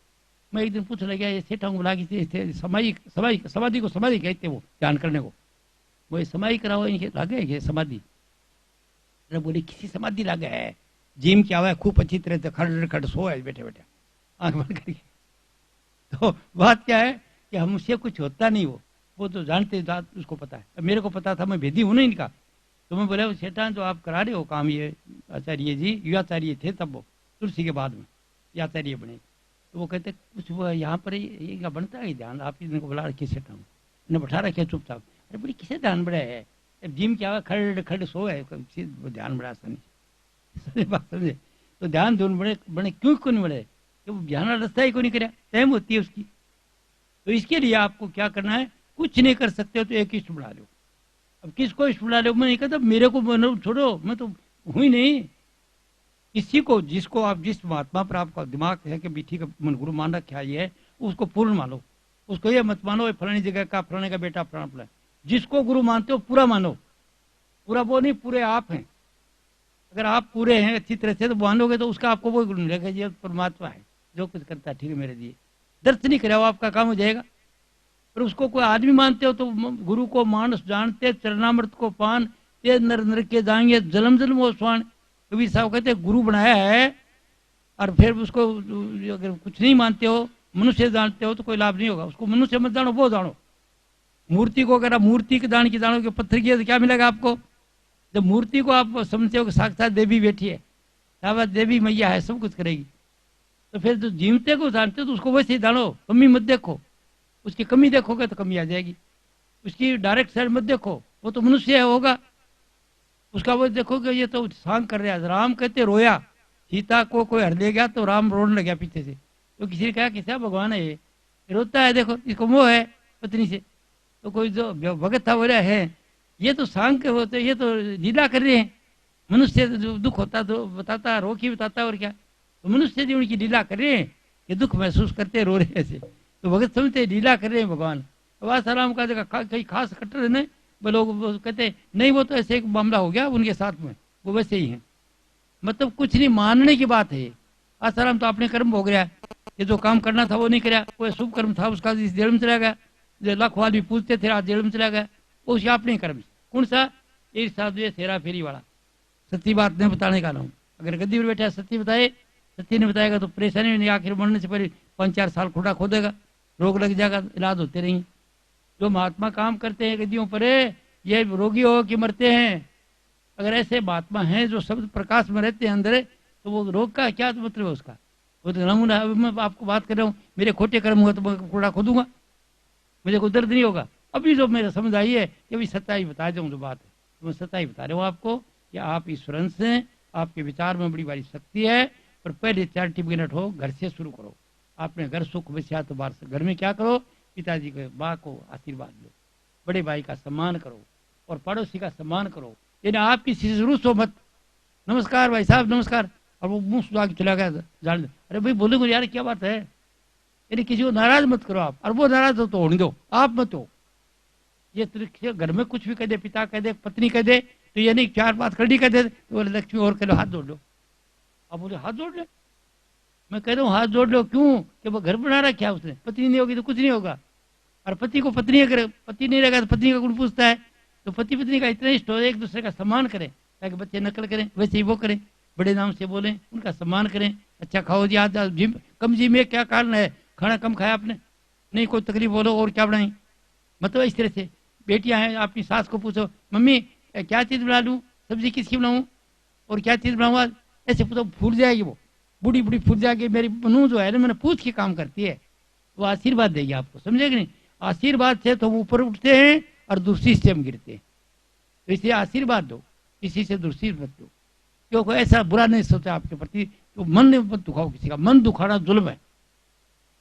मैं एक दिन पूछने लगा, ये सेठा बुला के समाधि को समाधि कहते वो ध्यान करने को, वो समाधि कराओ, इनके लागे है समाधि। अरे बोले किसी समाधि लागे है, जिम क्या हुआ है, खूब अच्छी तरह से खड़ सो है बैठे बैठे आंख बंद करके। तो बात क्या है कि हमसे कुछ होता नहीं, वो तो जानते, उसको पता है। अब मेरे को पता था, मैं भेदी हूँ ना इनका। तो मैं बोला सेठान जो आप करा रहे हो काम, ये आचार्य जी युवाचार्य थे तब, वो तुलसी के बाद में ये आचार्य बने। तो वो कहते कुछ वो यहाँ पर ये बनता है ध्यान, आप इनको बुला रखे सेठा, इन्हें बैठा रखे चुपचाप। अरे बड़ी किसे ध्यान बढ़ा है, जिम क्या हुआ, खड़ सो है, ध्यान बढ़ा आसानी बात समझे। तो ध्यान दोनों बने क्यों नहीं बढ़े, कि वो ध्यान रास्ता ही को नहीं कराया, टाइम होती है उसकी। तो इसके लिए आपको क्या करना है, कुछ नहीं कर सकते हो तो एक इष्ट बढ़ा लो। अब किसको इष्ट बढ़ा लो, मैं नहीं कहता मेरे को छोड़ो, मैं तो हूं ही नहीं। किसी को, जिसको आप, जिस महात्मा पर आपका दिमाग है कि ठीक है मन गुरु मान रखा है, उसको पूर्ण मानो। उसको ये मत मानो फलानी जगह का फलाने का बेटा फलाना। जिसको गुरु मानते हो पूरा मानो, पूरा वो नहीं, पूरे आप हैं। अगर आप पूरे हैं अच्छी तरह से तो मानोगे तो उसका आपको वो गुरु मिलेगा, ये परमात्मा है जो कुछ करता है, ठीक है मेरे लिए दर्शन नहीं कराओ, आपका काम हो जाएगा। पर उसको कोई आदमी मानते हो तो गुरु को मानस जानते, चरणामृत को पान, ये नर नर के जाएंगे जन्म जन्म वो स्वान। कबीर साहब कहते गुरु बनाया है और फिर उसको अगर कुछ नहीं मानते हो, मनुष्य जानते हो तो कोई लाभ नहीं होगा। उसको मनुष्य मत जानो, वो जानो। मूर्ति को अगर आप मूर्ति के जान की जानोगे, पत्थर की, तो क्या मिलेगा आपको? जब मूर्ति को आप समझते हो कि साक्षात देवी बैठी है, साक्षात देवी मैया है, सब कुछ करेगी, तो फिर जो जीवते को जानते हो तो उसको वैसे ही जानो। कमी मत देखो, उसकी कमी देखोगे तो कमी आ जाएगी। उसकी डायरेक्ट साइड मत देखो, वो तो मनुष्य होगा। उसका वो देखोगे ये तो सांग कर रहा है। राम कहते रोया, सीता को कोई हर ले गया तो राम रोने लग गया पीछे से। तो किसी ने कहा कि क्या भगवान है ये रोता है, देखो इसको मोह है पत्नी से। तो कोई जो भगत था बोला है ये तो सांग के होते, ये तो लीला कर रहे हैं। मनुष्य जो दुख होता तो बताता, रोकी बताता, और क्या। तो मनुष्य जो उनकी लीला कर रहे हैं, ये दुख महसूस करते रो रहे ऐसे, तो भगत समझते लीला कर रहे हैं भगवान। आसाराम का जगह कई खास कट्टर है ना, वो लोग कहते नहीं वो तो ऐसे एक मामला हो गया उनके साथ में, वो वैसे ही है। मतलब कुछ नहीं मानने की बात है। आसाराम तो अपने कर्म भोग रहा है, ये जो काम करना था वो नहीं कराया, कोई शुभ कर्म था उसका इस जेल में चला गया, जो लाखों आदमी पूछते थे आज जेल में चला गया, वो उसके अपने कर्म। कौन सा? एक साधु हेरा फेरी वाला, सच्ची बात नहीं बताने का नाम। अगर गद्दी पर बैठा सच्ची बताए, सच्ची नहीं बताएगा तो परेशानी नहीं, आखिर मरने से पहले 5-4 साल खुदा खोदेगा, रोग लग जाएगा, इलाज होते रहेंगे। जो महात्मा काम करते हैं गद्दियों पर, ये रोगी हो कि मरते हैं। अगर ऐसे महात्मा हैं जो शब्द प्रकाश में रहते हैं अंदर, तो वो रोग का क्या मतलब है उसका? वो तो नमूना। मैं आपको बात कर रहा हूँ, मेरे खोटे कर्म हुआ तो मैं कूड़ा खोदूंगा, मुझे कोई दर्द नहीं होगा। अभी जो मेरा समझ आई है कि अभी सच्चाई बता जाऊँ जो बात है, तो मैं सच्चाई बता रहा हूँ आपको कि आप ईश्वरन से, आपके विचार में बड़ी बड़ी शक्ति है। पर पहले चैरिटी बिगिनर हो, घर से शुरू करो। आपने घर सुख बचा तो बाहर से घर में क्या करो? पिताजी को, माँ को आशीर्वाद लो, बड़े भाई का सम्मान करो और पड़ोसी का सम्मान करो। यानी आप किसी से रूसो मत। नमस्कार भाई साहब नमस्कार, और वो मुंह सुधा के चला गया जान। अरे भाई बोले यार क्या बात है? यानी किसी को नाराज मत करो आप, और वो नाराज हो तो होने दो, आप मत हो। ये घर में कुछ भी कह दे, पिता कह दे, पत्नी कह दे, तो ये नहीं 4 बात करनी कह दे तो बोले लक्ष्मी और कह लो हाथ जोड़ लो। आप बोले हाथ जोड़ ले? मैं कह रहा हूँ हाथ जोड़ लो, क्यों? कि वो घर बना रखा है उसने, पत्नी नहीं होगी तो कुछ नहीं होगा। और पति को पत्नी, अगर पति नहीं रहेगा तो पत्नी का गुण पूछता है। तो पति पत्नी का इतना इष्ट हो, एक दूसरे का सम्मान करें, ताकि बच्चे नकल करें वैसे ही वो करें, बड़े नाम से बोलें, उनका सम्मान करें। अच्छा खाओ जी, आज जिम कम जी में क्या कारण है? खाना कम खाया आपने? नहीं, कोई तकलीफ बोलो और क्या बनाई? मतलब इस तरह से बेटियां हैं, अपनी सास को पूछो मम्मी क्या चीज़ बना लूँ, सब्जी किसकी बनाऊँ और क्या चीज़ बनाऊँ आज, ऐसे पूछो, फूट जाएगी वो, बूढ़ी बूढ़ी फूट जाएगी। मेरी बनू जो है ना, मैंने पूछ के काम करती है, वो आशीर्वाद देगी आपको, समझे कि नहीं? आशीर्वाद से तो हम ऊपर उठते हैं और दूसरी से हम गिरते हैं। तो इसलिए आशीर्वाद दो, किसी से दूसरी मत दो, क्योंकि ऐसा बुरा नहीं सोचा आपके प्रति, तो मन ने मत दुखाओ किसी का, मन दुखाना जुल्म है,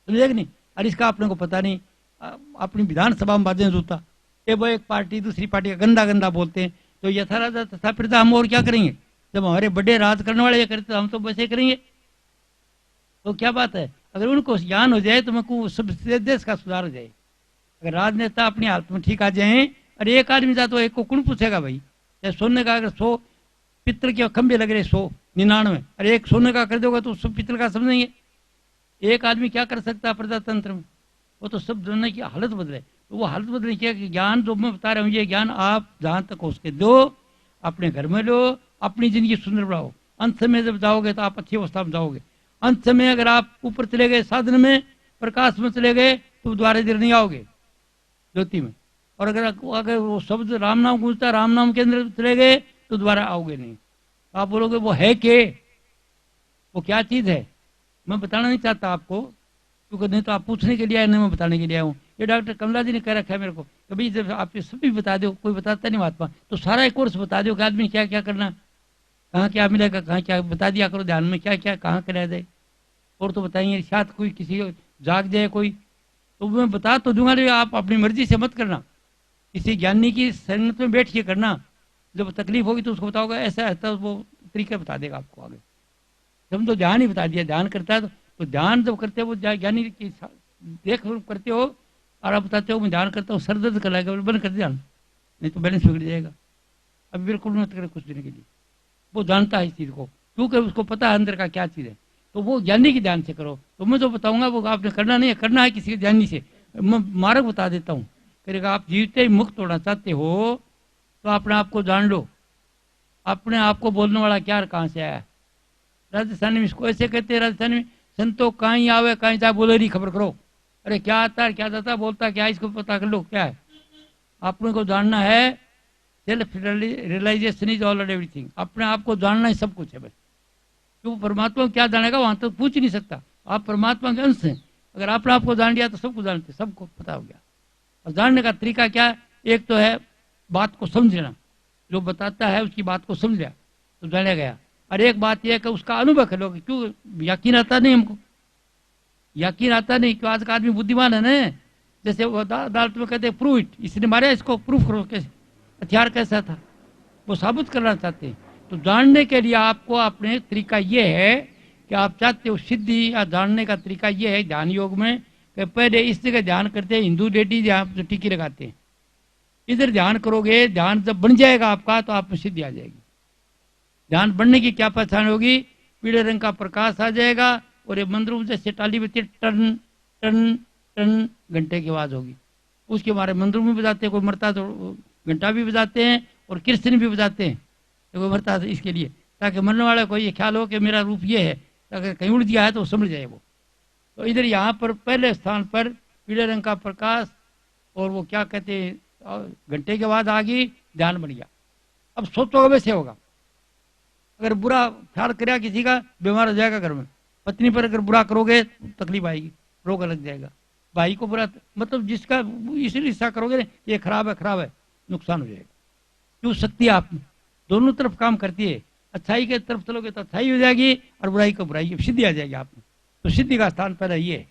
समझे कि नहीं? और इसका अपने को पता नहीं। अपनी विधानसभा में बातें जूता ये वो एक पार्टी दूसरी पार्टी का गंदा गंदा बोलते हैं, तो यथा राजा तथा प्रजा, हम और क्या करेंगे? जब हमारे बड़े राज करने वाले ये करते तो हम तो वैसे करेंगे। तो क्या बात है? अगर उनको ज्ञान हो जाए तो मैं सब देश का सुधार हो जाए। अगर राजनेता अपनी हालत में ठीक आ जाए, और एक आदमी था तो एक को कौन पूछेगा भाई? या सोने का अगर 100 पित्तल के खंभे लग रहे 199, अरे एक सोने का कर दोगा तो सब पित्तल का समझेंगे। एक आदमी क्या कर सकता है प्रजातंत्र में? वो तो सब दुनिया की हालत बदले। तो वो हालत बदलने की ज्ञान जो मैं बता रहा हूँ, ये ज्ञान आप जहाँ तक हो उसके दो, अपने घर में लो, अपनी जिंदगी सुंदर बनाओ। अंत में जब जाओगे तो आप अच्छी अवस्था में जाओगे। अंत में अगर आप ऊपर चले गए, साधन में प्रकाश में चले गए, तो द्वारे देर नहीं आओगे ज्योति में। और अगर वो शब्द राम नाम गूंजता, राम नाम के अंदर चले गए, तो दोबारा आओगे नहीं। आप बोलोगे वो है के, वो क्या चीज है? मैं बताना नहीं चाहता आपको, क्योंकि नहीं तो आप पूछने के लिए आए, नहीं मैं बताने के लिए आया हूँ। ये डॉक्टर कमला जी ने कह रखा है मेरे को, कभी जब आप सभी बता दो, कोई बताता नहीं महात्मा, तो सारा एक कोर्स बता दो कि आदमी क्या क्या करना, कहाँ क्या मिलेगा, कहाँ क्या बता दिया करो, ध्यान में क्या क्या कहाँ कराया जाए। और तो बताइए, शायद कोई किसी जाग जाए कोई, तो मैं बता तो दूंगा, लेकिन आप अपनी मर्जी से मत करना, किसी ज्ञानी की संगत में बैठ के करना। जब तकलीफ होगी तो उसको बताओगे ऐसा है, तो वो तरीका बता देगा आपको आगे। जब तो ध्यान ही बता दिया, ध्यान करता है तो ध्यान जब करते हो वो ज्ञानी की देख करते हो, और आप बताते हो मैं ध्यान करता हूँ, सर दर्द कर लाएगा, बंद कर ध्यान, नहीं तो बैलेंस बिगड़ जाएगा। अब बिल्कुल मत करे कुछ दिन के लिए। वो जानता है इस चीज़ को, क्योंकि उसको पता है अंदर का क्या चीज़ है। तो वो ज्ञानी के ध्यान से करो। तो मैं जो बताऊंगा वो आपने करना नहीं है, करना है किसी ज्ञानी से। मैं मार्ग बता देता हूँ, करेगा। आप जीवते ही मुक्त होना चाहते हो तो अपने आप को जान लो। अपने आप को बोलने वाला क्या कहाँ से आया? राजस्थानी में इसको ऐसे कहते हैं, राजस्थानी में संतो कहीं आवे कहीं जाए बोले नहीं खबर करो। अरे क्या आता है क्या जाता है बोलता क्या है इसको पता कर लो क्या है। अपने को जानना है। Self realisation is all and everything. अपने आप को जानना ही सब कुछ है बस। क्यों परमात्मा को क्या जानेगा वहां तक पूछ नहीं सकता। आप परमात्मा के अंश हैं। अगर अपने आप को जान लिया तो सबको जानते, सबको पता हो गया। और जानने का तरीका क्या है? एक तो है बात को समझ लेना, जो बताता है उसकी बात को समझ लिया तो जाना गया। और एक बात यह है कि उसका अनुभव कर लो। क्यों यकीन आता नहीं हमको, यकीन आता नहीं। क्यों आज का आदमी बुद्धिमान है ना, जैसे वो अदालत में कहते प्रूव इट, इसने मारा इसको प्रूफ करो कैसे, हथियार कैसा था, वो साबित करना चाहते हैं। तो जानने के लिए आपको अपने तरीका ये है कि आप चाहते हो सिद्धि या जानने का तरीका ये है ध्यान योग में कि पहले इस जगह ध्यान करते हैं, हिंदू लेडीज यहाँ जो टिकी लगाते हैं, इधर ध्यान करोगे। ध्यान जब बन जाएगा आपका तो आप में सिद्धि आ जाएगी। ध्यान बनने की क्या पहचान होगी? पीले रंग का प्रकाश आ जाएगा और ये मंदिरों जैसे टाली बजती टन टन टन घंटे की आवाज होगी। उसके बारे मंदिरों में बजाते हैं, कोई मरता तो घंटा भी बजाते हैं और कीर्तन भी बजाते हैं। तो कोई मरता इसके लिए ताकि मरने वाले को ये ख्याल हो कि मेरा रूप ये है, अगर कहीं उड़ गया है तो समझ जाए वो। तो इधर यहाँ पर पहले स्थान पर पीले रंग का प्रकाश और वो क्या कहते हैं घंटे के बाद आ गई, ध्यान बन गया। अब सोचोगे वैसे होगा। अगर बुरा ख्याल कराया किसी का बीमार हो जाएगा घर में, पत्नी पर अगर बुरा करोगे तो तकलीफ आएगी, रोग लग जाएगा। भाई को बुरा मतलब जिसका इसलिए ऐसा करोगे ये खराब है नुकसान हो जाएगा। क्यों शक्ति आप में दोनों तरफ काम करती है। अच्छाई के तरफ चलोगे तो अच्छाई हो जाएगी और बुराई को बुराई सिद्धि आ जाएगी आप में। तो सिद्धि का स्थान पहले ये है।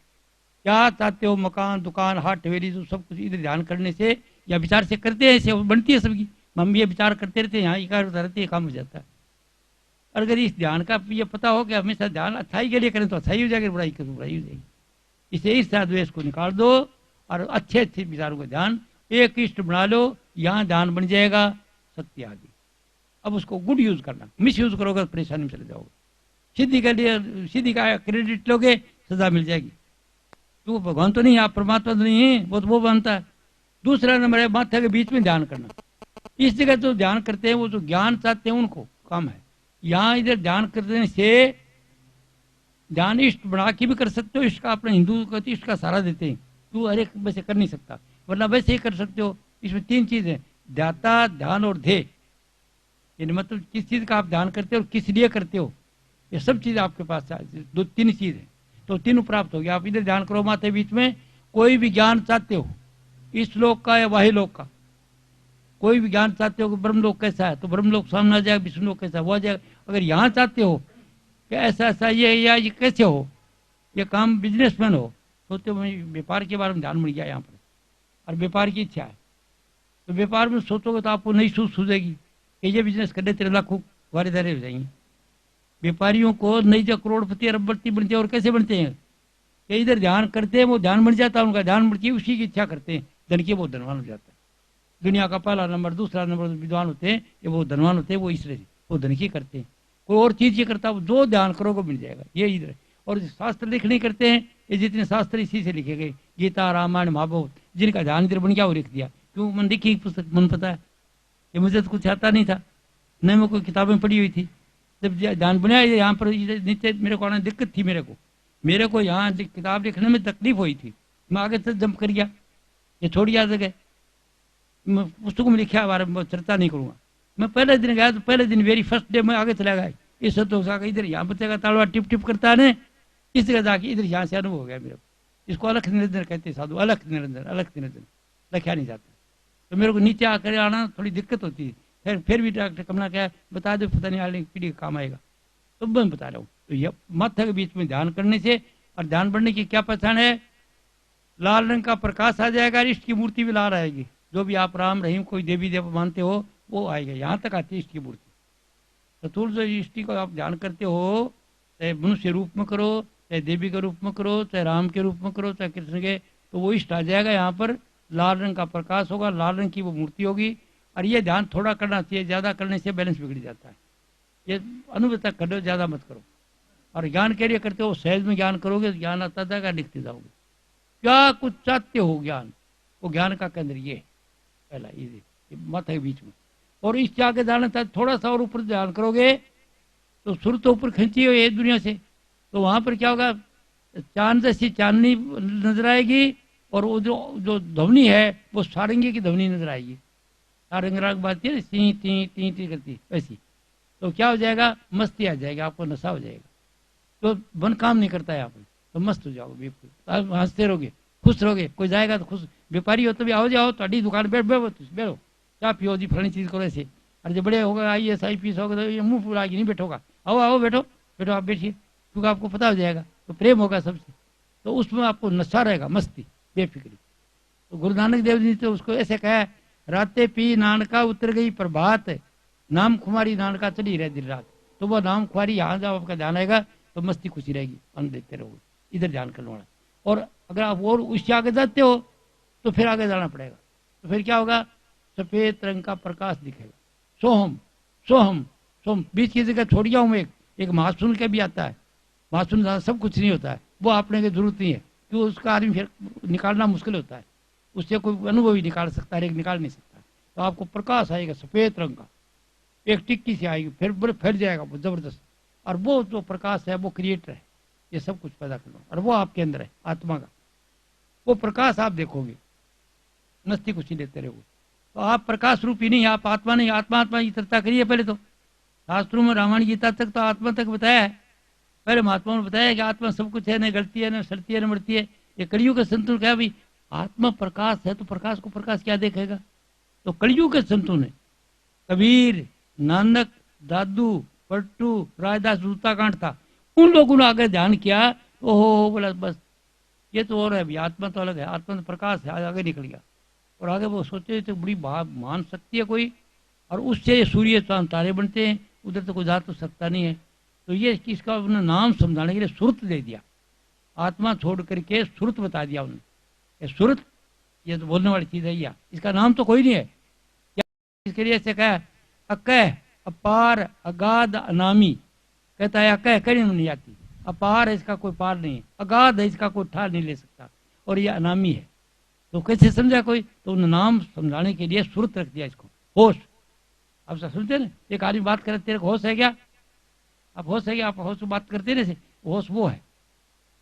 क्या चाहते हो? मकान दुकान हाट हवेली जो सब कुछ इधर ध्यान करने से या विचार से करते हैं, ऐसे बनती है सबकी। हम ये विचार करते रहते हैं, यहाँ ये कार्य रहते हैं, काम हो जाता है। और अगर इस ध्यान का ये पता हो कि हमेशा ध्यान अच्छाई के लिए करें तो अच्छाई हो जाएगी, बुराई के तो बुराई हो जाएगी। इसे इस द्वेष को निकाल दो और अच्छे अच्छे विचारों का ध्यान एक इष्ट बना लो, यहाँ ध्यान बन जाएगा, शक्ति आ गई। अब उसको गुड यूज करना, मिस यूज करोगे तो परेशानी में चले जाओगे। सिद्धि के लिए सिद्धि का क्रेडिट लोगे सजा मिल जाएगी। तो भगवान तो नहीं, आप परमात्मा तो नहीं है, वो बनता है। दूसरा नंबर है माथा के बीच में ध्यान करना। इस जगह जो ध्यान करते हैं वो जो ज्ञान चाहते हैं उनको काम है। यहाँ इधर ध्यान करने से ध्यान इष्ट बना के भी कर सकते हो। इष्ट का अपने हिंदू कहते इष्ट का सहारा देते हैं। तू हर एक वैसे कर नहीं सकता, वरना वैसे ही कर सकते हो। इसमें तीन चीज है, ध्याता ध्यान और ध्येय। यानी मतलब किस चीज का आप ध्यान करते हो और किस लिए करते हो, ये सब चीज आपके पास दो तीन चीज है। तो तीनों प्राप्त हो गया। आप इधर ध्यान करो माथे बीच में, कोई भी ज्ञान चाहते हो इस लोक का या वाही लोक का, कोई भी ज्ञान चाहते हो कि ब्रह्मलोक कैसा है तो ब्रह्मलोक सामने आ जाएगा, विष्णु लोक कैसा वो आ जाएगा। अगर यहाँ चाहते हो कि ऐसा ऐसा ये या ये कैसे हो, ये काम बिजनेसमैन हो, सोचते हो व्यापार के बारे में ध्यान मिल गया यहाँ पर और व्यापार की इच्छा है, तो व्यापार में सोचोगे तो आपको नई सूझ सूझेगी कि ये बिजनेस करने तेरे लाखों वारेदारे हो जाएंगे। व्यापारियों को नई जो करोड़पति अरबपति बनते हैं और कैसे बनते हैं कि इधर ध्यान करते हैं, वो ध्यान बन जाता है, उनका ध्यान बढ़ती है, उसी की इच्छा करते हैं, धन के वो धनवान हो जाता है। दुनिया का पहला नंबर दूसरा नंबर विद्वान होते हैं, ये वो धनवान होते हैं, वो इसलिए वो धन की करते हैं। कोई और चीज ये करता है, जो ध्यान करोगे मिल जाएगा। ये इधर और शास्त्र लिख नहीं करते हैं, ये जितने शास्त्र इसी से लिखे गए, गीता रामायण महाभारत, जिनका ध्यान इधर बन गया वो लिख दिया। क्यों? मन लिखी पुस्तक, मन पता है। ये मुझे तो कुछ आता नहीं था, न मैं कोई किताबें पढ़ी हुई थी। जब ध्यान बनाया यहाँ पर नीचे मेरे को आने दिक्कत थी, मेरे को यहाँ किताब लिखने में तकलीफ हुई थी। मैं आगे से जंप कर गया, ये छोड़ गया जगह, पुस्तकों में लिखा बारे में चर्चा नहीं करूंगा। मैं पहले दिन गया तो पहले दिन वेरी फर्स्ट डे मैं आगे चला गया, इस तो इधर यहाँ बच्चे तालवा टिप टिप करता है, इस जगह जाके इधर यहाँ से अनुभव हो गया मेरे को। इसको अलग निरंजन कहते हैं साधु, अलग निरंजन लिखा नहीं जाता। तो मेरे को नीचे आकर आना थोड़ी दिक्कत होती है। फिर भी डॉक्टर कमला क्या बता दो, पता नहीं आने पीढ़ी का काम आएगा, तो मैं बता रहा हूँ। तो ये माथा के बीच में ध्यान करने से और ध्यान बढ़ने की क्या पहचान है? लाल रंग का प्रकाश आ जाएगा, इष्ट की मूर्ति भी लाल आएगी। जो भी आप राम रहीम कोई देवी देव मानते हो वो आएगा, यहाँ तक आती है इष्ट की मूर्ति। चतुर्थ जो इष्टि को आप ध्यान करते हो, चाहे मनुष्य रूप में करो, चाहे देवी के रूप में करो, चाहे राम के रूप में करो, चाहे कृष्ण के, तो वो इष्ट आ जाएगा। यहाँ पर लाल रंग का प्रकाश होगा, लाल रंग की वो मूर्ति होगी। और ये ध्यान थोड़ा करना चाहिए, ज्यादा करने से बैलेंस बिगड़ जाता है। ये अनुभव तक करो, ज्यादा मत करो। और ज्ञान के लिए करते हो, सहज में ज्ञान करोगे, ज्ञान आता जाएगा, लिखते जाओगे। क्या कुछ चाहते हो ज्ञान, वो ज्ञान का केंद्र ये पहला, ये माथा के बीच में और इससे आगे जाना था, थोड़ा सा और ऊपर ध्यान करोगे तो सुर तो ऊपर खींची हुई है दुनिया से, तो वहां पर क्या होगा, चांद जैसी चांदनी नजर आएगी, और वो जो जो ध्वनि है वो सारंगी की ध्वनि नजर आएगी। सारंग राग बाजती है ना, टी टी टी टी करती वैसी। तो क्या हो जाएगा, मस्ती आ जाएगी, आपको नशा हो जाएगा। तो मन काम नहीं करता है यहाँ पर, तो मस्त हो जाओगे बिल्कुल, आप हंसते रहोगे, खुश रहोगे। कोई जाएगा तो खुश, व्यापारी हो तो भी आओ जाओ तो दुकान बैठो क्या पियो जी फलानी चीज करो ऐसे। और जब बड़े होगा IAS IPS होगा तो ये मुंह फुला के नहीं बैठोगा, आओ आओ बैठो बैठो, आप बैठिए, क्योंकि आपको पता हो जाएगा। तो प्रेम होगा सबसे, तो उसमें आपको नशा रहेगा, मस्ती बेफिक्री। तो गुरु नानक देव जी ने तो उसको ऐसे कहा, रातें पी नानका उतर गई प्रभात, नाम खुमारी नानका चली रहे दिन रात। तो वो नाम खुमारी यहाँ जब आपका ध्यान आएगा तो मस्ती खुशी रहेगी, अन्न देखते रहोगे, इधर ध्यान करने वाला। और अगर आप और उससे आगे जाते हो तो फिर आगे जाना पड़ेगा। तो फिर क्या होगा, सफेद रंग का प्रकाश दिखेगा, सोहम सोहम सोहम। बीच की जगह छोड़ गया हूँ, एक महासुन का भी आता है, महासुन सब कुछ नहीं होता है, वो आपने की जरूरत नहीं है, क्यों उसका आदमी फिर निकालना मुश्किल होता है, उससे कोई अनुभव ही निकाल सकता है, एक निकाल नहीं सकता। तो आपको प्रकाश आएगा सफेद रंग का, एक टिक्की से आएगी, फिर फैल जाएगा वो जबरदस्त। और वो जो प्रकाश है वो क्रिएटर है, ये सब कुछ पैदा करना, और वो आपके अंदर है आत्मा का, वो प्रकाश आप देखोगे, मस्ती खुशी लेते रहोगे। तो आप प्रकाश रूपी नहीं, आप आत्मा नहीं। आत्मा आत्मा की चर्चा करिए पहले तो, शास्त्रों में रामायण गीता तक तो आत्मा तक बताया है। पहले महात्मा ने बताया कि आत्मा सब कुछ है, न गलती है, न सड़ती है, न मरती है। ये कलयुग के संतों क्या भाई, आत्मा प्रकाश है, तो प्रकाश को प्रकाश क्या देखेगा। तो कलयुग के संतों ने, कबीर, नानक, दादू, पट्टू, राजदास, जूताकांड था, उन लोगों ने आगे ध्यान किया, ओहो बोला बस ये तो और है भी, आत्मा तो अलग है, आत्मा तो प्रकाश है, आगे निकल गया। और आगे वो सोचे तो बड़ी मान सकती है कोई, और उससे सूर्य चांद तारे बनते हैं, उधर तो कोई जा तो सकता नहीं है। तो ये इसका उन्होंने नाम समझाने के लिए सुरत दे दिया, आत्मा छोड़ करके सुरत बता दिया उन्होंने। सुरत ये तो बोलने वाली चीज है, या इसका नाम तो कोई नहीं है। इसके लिए ऐसे कहा, अकह अपार अगाध अनामी, कहता है अकह कहीं नहीं आती, अपार है इसका कोई पार नहीं है, अगाध है इसका कोई ठार नहीं ले सकता, और ये अनामी है। तो कैसे समझा कोई, तो उन्होंने नाम समझाने के लिए सुरत रख दिया इसको, होश। आप समझते ना, एक आदमी बात करे तेरे को होश है क्या, आप होश है क्या, आप होश बात करते ना, होश वो है,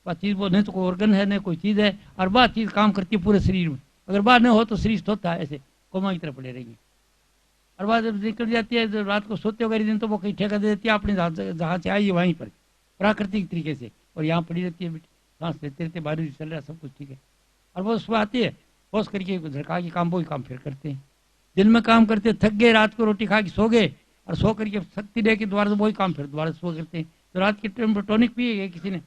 वह चीज वो नहीं तो कोई ऑर्गन है, नहीं कोई चीज है, और वह चीज काम करती है पूरे शरीर में। अगर बात नहीं हो तो शरीर सोता है, ऐसे कोमा की तरह पड़े रहेंगे। और बात जब निकल जाती है, जब रात को सोते हो दिन, तो वो कहीं ठेका दे देती है, अपने जहाँ से आई है वहीं पर प्राकृतिक तरीके से, और यहाँ पड़ी रहती है, सांस लेते रहते, बारिश चल रहा है, सब कुछ ठीक है। और वो सुबह आती है, होश करके झड़का के काम, वही काम फिर करते हैं। दिन में काम करते, थक गए, रात को रोटी खा के सो गए, और सो करके शक्ति दे के दोबारा से वही काम फिर दोबारा सो करते हैं। तो रात के टाइम पर टॉनिक पिए गए, किसी ने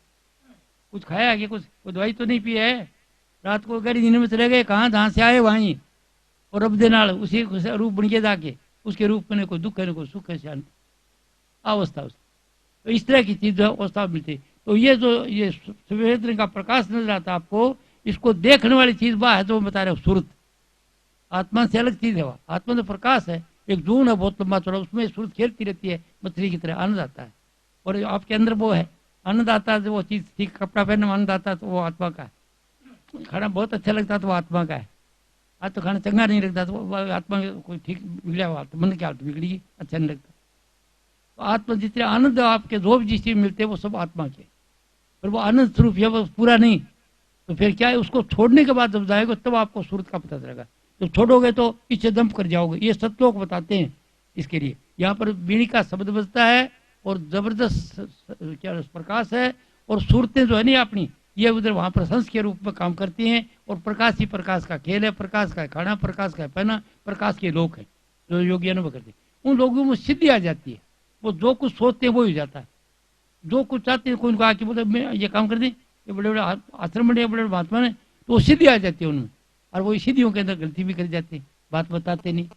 कुछ खाया है, कुछ कोई दवाई तो नहीं पी है, रात को गहरी नींद में चले गए, कहाँ जहाँ से आए वहीं, और रब दे नाल उसी रूप बन के जाके, उसके रूप में कोई दुख है, कोई सुख है, शांति अवस्था। तो इस तरह की चीज अवस्था मिलती। तो ये जो ये सफेद रंग का प्रकाश नजर आता है आपको, इसको देखने वाली चीज वह है जो बता रहे हो, सुरत। आत्मा से अलग चीज है वह, आत्मा तो प्रकाश है, एक जून है बहुत लंबा चौड़ा, उसमें सुरत खेलती रहती है, मछली की तरह आनंद आता है। और आपके अंदर वो है आनंद आता है, वो चीज ठीक कपड़ा पहनने में आनंद आता है, तो वो आत्मा का है। खाना बहुत अच्छा लगता है तो वो आत्मा का है। आज तो खाना चंगा नहीं लगता तो वो आत्मा कोई ठीक बिगड़ा हुआ, मन की हालत बिगड़ी, अच्छा नहीं लगता। तो आत्मा जितने आनंद आपके जो भी जिस चीज मिलते हैं वो सब आत्मा के, पर वो आनंद स्वरूप है, वो पूरा नहीं। तो फिर क्या है, उसको छोड़ने के बाद जब जाएगा तब आपको सूरत का पता चलेगा। जब छोड़ोगे तो पीछे दम कर जाओगे। ये सत्लोक बताते हैं इसके लिए। यहाँ पर बीड़ी का शब्द बजता है और जबरदस्त क्या प्रकाश है, और सूरतें जो है नहीं अपनी, ये उधर वहां पर संस के रूप में काम करती हैं। और प्रकाश ही प्रकाश का खेल है, प्रकाश का खाना, प्रकाश का पहना, प्रकाश के लोग हैं जो योगी अनुभव करते हैं। उन लोगों में सिद्धि आ जाती है, वो जो कुछ सोचते हैं वो ही हो जाता है, जो कुछ चाहते हैं। कोई उनको आके बोले मैं ये काम कर दें, ये बड़े बड़े आश्रम बड़े बड़े महात्मा ने, तो वो सिद्धि आ जाती है उनमें। और वो सिद्धियों के अंदर गलती भी कर जाते हैं, बात बताते नहीं,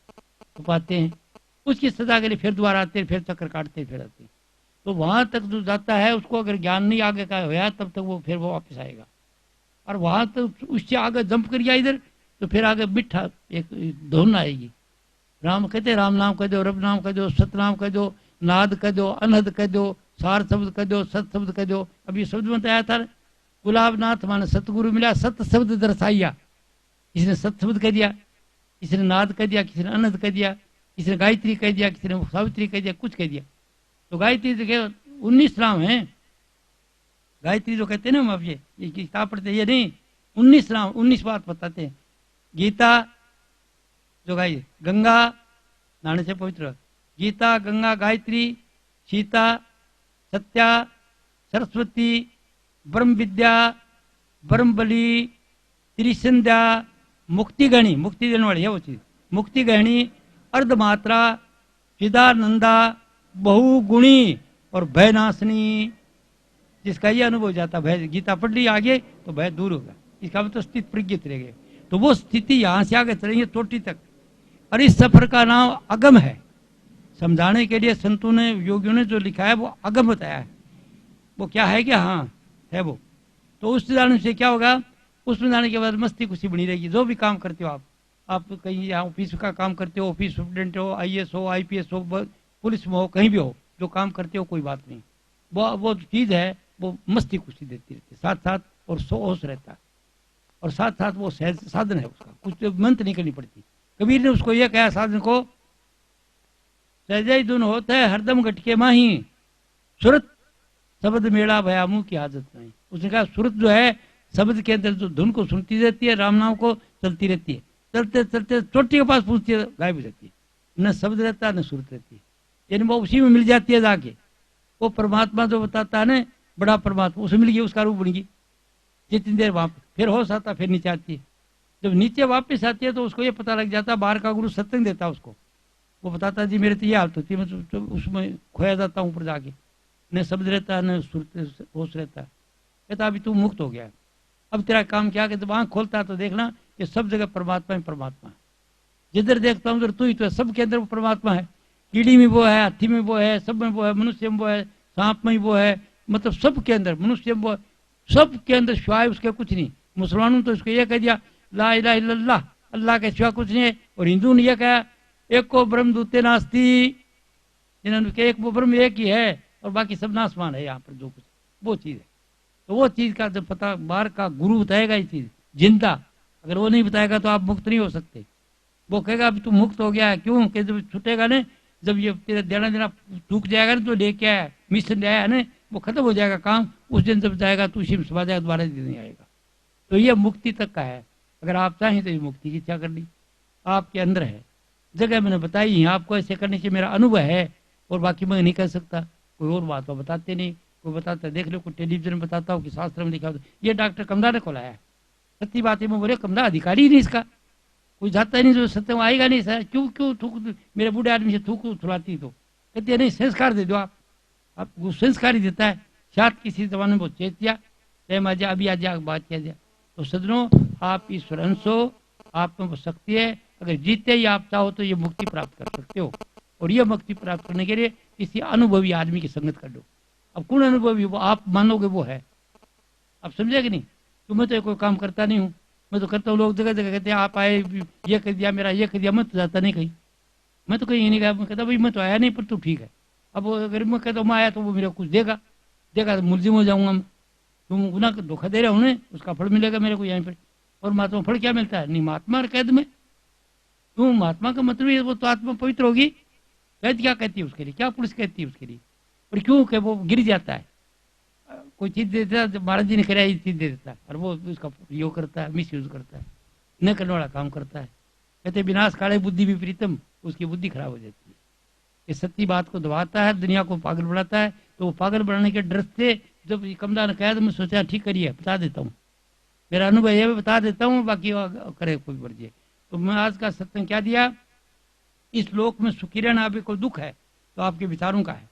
छुपाते हैं, उसकी सजा के लिए फिर दोबारा आते हैं, फिर चक्कर काटते फिर आते हैं। तो वहां तक जो जाता है उसको अगर ज्ञान नहीं आगे का होया तब तक वो फिर वो वापस आएगा। और वहां तक उससे आगे जंप कर गया इधर, तो फिर आगे मिठा एक धुन आएगी। राम कहते राम नाम कह दो, रब नाम कह दो, सत नाम कह दो, नाद कह दो, अनहद कह दो, सार शब्द कह दो, सत शब्द कह दो। अब ये शब्द बताया था, गुलाबनाथ माने सतगुरु मिला, सत शब्द दर्शाइया। किसी ने सत शब्द कह दिया, किसी ने नाद कह दिया, किसी ने अनहद कह दिया, किसी ने गायत्री कह दिया, किसी ने सावित्री कह दिया, कुछ कह दिया। तो गायत्री तो 19 नाम है, गायत्री जो कहते हैं ना हम आप ये किताब पढ़ते, ये नहीं, 19 नाम, 19 बात बताते हैं। गीता जो गाय, गंगा नहाने से पवित्र, गीता, गंगा, गायत्री, सीता, सत्या, सरस्वती, ब्रह्म विद्या, ब्रह्म बली, त्रिसंध्या, मुक्ति गहनी, मुक्ति देने वाली है वो चीज, मुक्ति गहनी, अर्धमात्रा, चिदानंदा, बहुगुणी और भयनाशनी। जिसका ये अनुभव हो जाता, भय, गीता पढ़ ली आगे तो भय दूर होगा, इसका मतलब स्थित प्रज्ञित रह गए। तो वो स्थिति यहां से आगे चलेंगे चोटी तक। और इस सफर का नाम अगम है। समझाने के लिए संतों ने, योगियों ने जो लिखा है वो अगम बताया है। वो क्या है कि हाँ है वो। तो उस जाने से क्या होगा, उसमें जाने के बाद मस्ती खुशी बनी रहेगी। जो भी काम करते हो आप कहीं यहाँ ऑफिस का काम करते हो, ऑफिस स्टूडेंट हो, IAS हो, IPS हो, पुलिस में हो, कहीं भी हो, जो काम करते हो कोई बात नहीं, वो चीज है, वो मस्ती खुशी देती रहती है साथ साथ, और होश रहता है, और साथ साथ वो साधन है उसका, कुछ मंत्र नहीं करनी पड़ती। कबीर ने उसको ये कहा साधन को, सहजई धुन होता है हरदम घटके माही, सुरत शब्द मेला भयामू की आदत नहीं। उसने कहा सुरत जो है शब्द के अंदर जो धुन को सुनती रहती है, राम नाम को चलती रहती है, चलते चलते चोटी के पास पहुंचती है, गायब हो जाती है, न शब्द रहता है न सुरत रहती है, यानी वो उसी में मिल जाती है जाके। वो परमात्मा जो बताता है ना, बड़ा परमात्मा, उसे मिल गई, उसका रूप बन गई। जितनी देर वहां फिर होश आता, फिर नीचे आती है। जब नीचे वापस आती है तो उसको ये पता लग जाता है, बाहर का गुरु सत्संग देता है उसको, वो बताता है जी मेरे तो ये हालत होती है, मैं तो उसमें खोया जाता हूँ ऊपर जाके, न शब्द रहता है न सुरत होश रहता है। कहता अभी तू मुक्त हो गया है, अब तेरा काम क्या है, जब आंख खोलता है तो देखना कि सब जगह परमात्मा ही परमात्मा है। जिधर देखता हूँ उधर तू ही तो है, सबके अंदर वो परमात्मा है। कीड़ी में वो है, हाथी में वो है, सब में वो है, मनुष्य में वो है, सांप में वो है, मतलब सबके अंदर, मनुष्य में वो है, सबके अंदर सिवाय उसके कुछ नहीं। मुसलमानों तो इसको ये कह दिया ला इलाहा इल्लल्लाह, अल्लाह के सिवा कुछ नहीं है। और हिंदू ने यह कहा एक को ब्रह्म दूते नास्ती, जिन्होंने कहा एक वो ब्रह्म एक ही है और बाकी सब नासमान है, यहाँ पर जो कुछ वो चीज है। तो वो चीज का जब पता बाहर का गुरु बताएगा ये चीज जिंदा, अगर वो नहीं बताएगा तो आप मुक्त नहीं हो सकते। वो कहेगा अभी तू मुक्त हो गया है, क्यों कि जब छूटेगा ना, जब ये तेरा देना देना टूक जाएगा ना, तो लेके आया मिशन आया ना, वो खत्म हो जाएगा काम, उस दिन जब जाएगा तो उसी में समा जाएगा, दोबारा दिन नहीं आएगा। तो ये मुक्ति तक का है। अगर आप चाहें तो ये मुक्ति की इच्छा कर ली, आपके अंदर है। जगह मैंने बताई है आपको, ऐसे करने से मेरा अनुभव है, और बाकी मैं नहीं कर सकता। कोई और बात तो बताते नहीं, कोई बताता देख लो, कोई टेलीविजन में बताता हो कि शास्त्र में लिखा हो। ये डॉक्टर कमला ने खोलाया है, सच्ची बात है। मैं बोले कमला अधिकारी नहीं इसका, कोई जाता ही नहीं, जो सत्य में आएगा नहीं सर, क्यों क्यों थूक, मेरे बूढ़े आदमी से थूक थुलाती, तो कहती है नहीं संस्कार दे दो आप वो संस्कार ही देता है। शायद किसी जमाने में वो चेत दिया, टाइम आ जा, अभी आ जा, बात किया जाए। तो सदनों आप ईश्वर अंश हो, आप में वो शक्ति है, अगर जीते ही आप चाहो तो ये मुक्ति प्राप्त कर सकते हो। और ये मुक्ति प्राप्त करने के लिए किसी अनुभवी आदमी की संगत कर लो। अब कौन अनुभवी, वो आप मानोगे वो है, आप समझे कि नहीं। तो मैं तो कोई काम करता नहीं हूँ, मैं तो करता हूँ, लोग जगह जगह कहते हैं आप आए ये कर दिया, मेरा ये कर दिया, मैं तो जाता नहीं कहीं, मैं तो कहीं नहीं गया। मैं कहता भाई मैं तो आया नहीं, पर तू ठीक है। अब अगर मैं कहता हूँ मैं आया तो वो मेरा कुछ देगा तो मुलजिम हो जाऊंगा मैं, तुम गुनाह का धोखा दे रहे हो ना, उसका फल मिलेगा मेरे को यहीं पर। और महात्मा फल क्या मिलता है, नहीं महात्मा कैद में, क्यों महात्मा का मतलब है वो तो आत्मा पवित्र होगी, कैद क्या कहती है उसके लिए, क्या पुलिस कहती है उसके लिए। और क्यों कि वो गिर जाता है, कोई चीज दे देता है, महाराज जी ने कराया चीज दे देता है, और वो उसका योग करता है, मिस यूज करता है, न करने वाला काम करता है। कहते विनाश काले बुद्धि विपरीतम, उसकी बुद्धि खराब हो जाती है। ये सच्ची बात को दबाता है, दुनिया को पागल बनाता है। तो वो पागल बनाने के डर से जब कमला ने कहा तो मैं सोचा ठीक करिए, बता देता हूँ, मेरा अनुभव ये बता देता हूँ, बाकी करे कोई मर्जी। तो मैं आज का सत्संग क्या दिया, इस लोक में सुखी रहना अभी कोई दुख है तो आपके विचारों का है,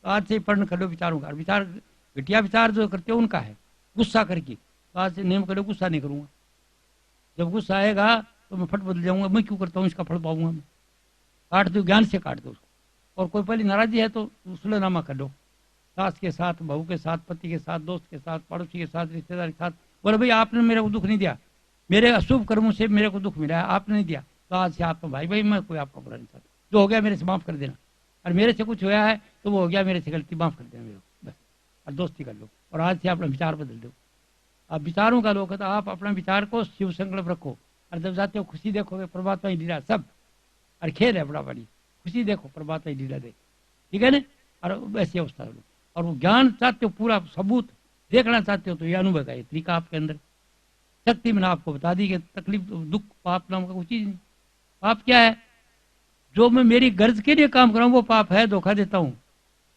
तो आज से पढ़ने कर लो विचारों का। विचार घटिया विचार जो करते हो उनका है, गुस्सा करके, तो आज से नियम करो गुस्सा नहीं करूंगा। जब गुस्सा आएगा तो मैं फट बदल जाऊंगा, मैं क्यों करता हूँ, इसका फल पाऊंगा मैं। काट दो, ज्ञान से काट दो उसको। और कोई पहली नाराजी है तो सुलहनामा कर दो, सास के साथ, बहू के साथ, पति के साथ, दोस्त के साथ, पड़ोसी के साथ, रिश्तेदार के साथ। बोले भाई आपने मेरे को दुख नहीं दिया, मेरे अशुभ कर्मों से मेरे को दुख मिला है, आपने नहीं दिया, तो आज से आप भाई भाई मैं कोई आपका बुरा नहीं चाहता, जो हो गया मेरे से माफ कर देना, और मेरे से कुछ हुआ है तो वो हो गया, मेरे से गलती माफ कर देना मेरे को, बस। और दोस्ती कर लो, और आज से अपना विचार बदल दो। आप विचारों का लोग, तो आप अपना विचार को शिव संकल्प रखो, और जब जाते हो खुशी देखोगे परमात्मा ही दिला सब, और खेल है बड़ा बड़ी खुशी देखो परमात्मा की लीला देख, ठीक है ना। और ऐसी अवस्था है। और वो ज्ञान चाहते हो पूरा सबूत देखना चाहते हो तो ये अनुभव का ये तरीका आपके अंदर शक्ति मैंने आपको बता दी कि तकलीफ दुख पाप नाम का कोई चीज नहीं। पाप क्या है? जो मैं मेरी गर्ज के लिए काम कर रहा हूँ वो पाप है, धोखा देता हूँ।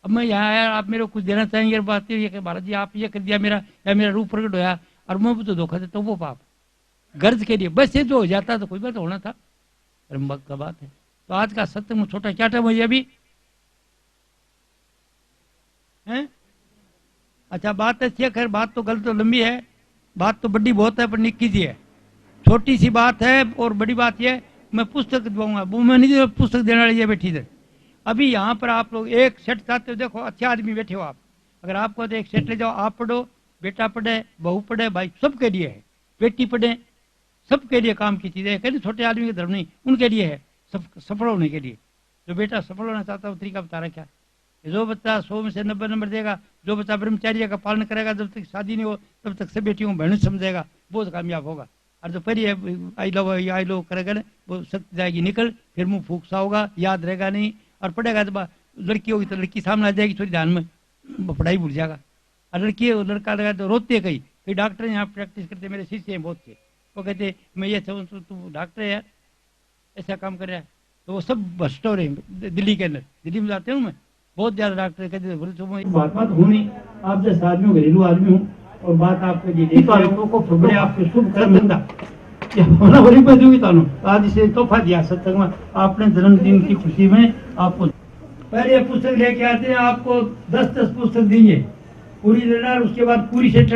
अब मैं यहाँ आया, आप मेरे को कुछ देना चाहेंगे, बात ये कि महाराज जी आप ये कर दिया मेरा, या मेरा रूप प्रकट होया और मैं भी तो धोखा देता हूँ, वो पाप गर्ज के लिए। बस ये जो हो जाता तो कोई बात होना था, वक्त का बात है। तो आज का सत्संग छोटा क्या टाइम है अभी है? अच्छा बात अच्छी है, खैर बात तो गलत तो लंबी है, बात तो बड़ी बहुत है पर निक्की सी है, छोटी सी बात है। और बड़ी बात यह मैं पुस्तक दूंगा, वो मैं नहीं पुस्तक देने वाली है बैठी इधर। अभी यहाँ पर आप लोग एक सेट चाहते हो, देखो अच्छे आदमी बैठे हो आप, अगर आपको तो एक सेट ले जाओ, आप पढ़ो, बेटा पढ़े, बहू पढ़े, भाई सबके लिए है, बेटी पढ़े, सबके लिए काम की चीज है। कहते छोटे आदमी के धर्म नहीं, उनके लिए है, सब सफल होने के लिए। जो बेटा सफल होना चाहता है वो तरीका बता रहा क्या, जो बच्चा 100 में से 90 नंबर देगा, जो बच्चा ब्रह्मचार्य का पालन करेगा, जब तक शादी नहीं हो तब तक सब बेटियों को बहन समझेगा, बहुत कामयाब होगा। और जो पहले आई लो करेगा ना, वो शक्ति जाएगी निकल, फिर मुंह फूक सा होगा, याद रहेगा नहीं। और पढ़ेगा तो लड़की होगी तो लड़की सामने आ जाएगी, थोड़ी ध्यान में पढ़ाई भूल जाएगा। और लड़की लड़का लगा तो रोते है कई डॉक्टर यहाँ प्रैक्टिस करते, मेरे शिष्य हैं बहुत से, वो कहते मैं ये समझ तू डॉक्टर है यार, ऐसा काम कर रहा है। तो वो सब भ्रष्ट हो रहे हैं दिल्ली के अंदर, दिल्ली में जाते हूँ मैं, बहुत ज्यादा डॉक्टर कहते बात हूँ नहीं, आप जैसे आदमी हूँ, घरेलू आदमी हूँ, और बात आपके लिए बड़े आपके शुभ कर्म धंधा होना बड़ी मैं दूंगी तानू। आज इसे तोहफा दिया सत्संग में, आपने जन्मदिन की खुशी में आपको पहले पुस्तक लेके आते हैं, आपको 10 पुस्तक देंगे पूरी लेना, उसके बाद पूरी सेट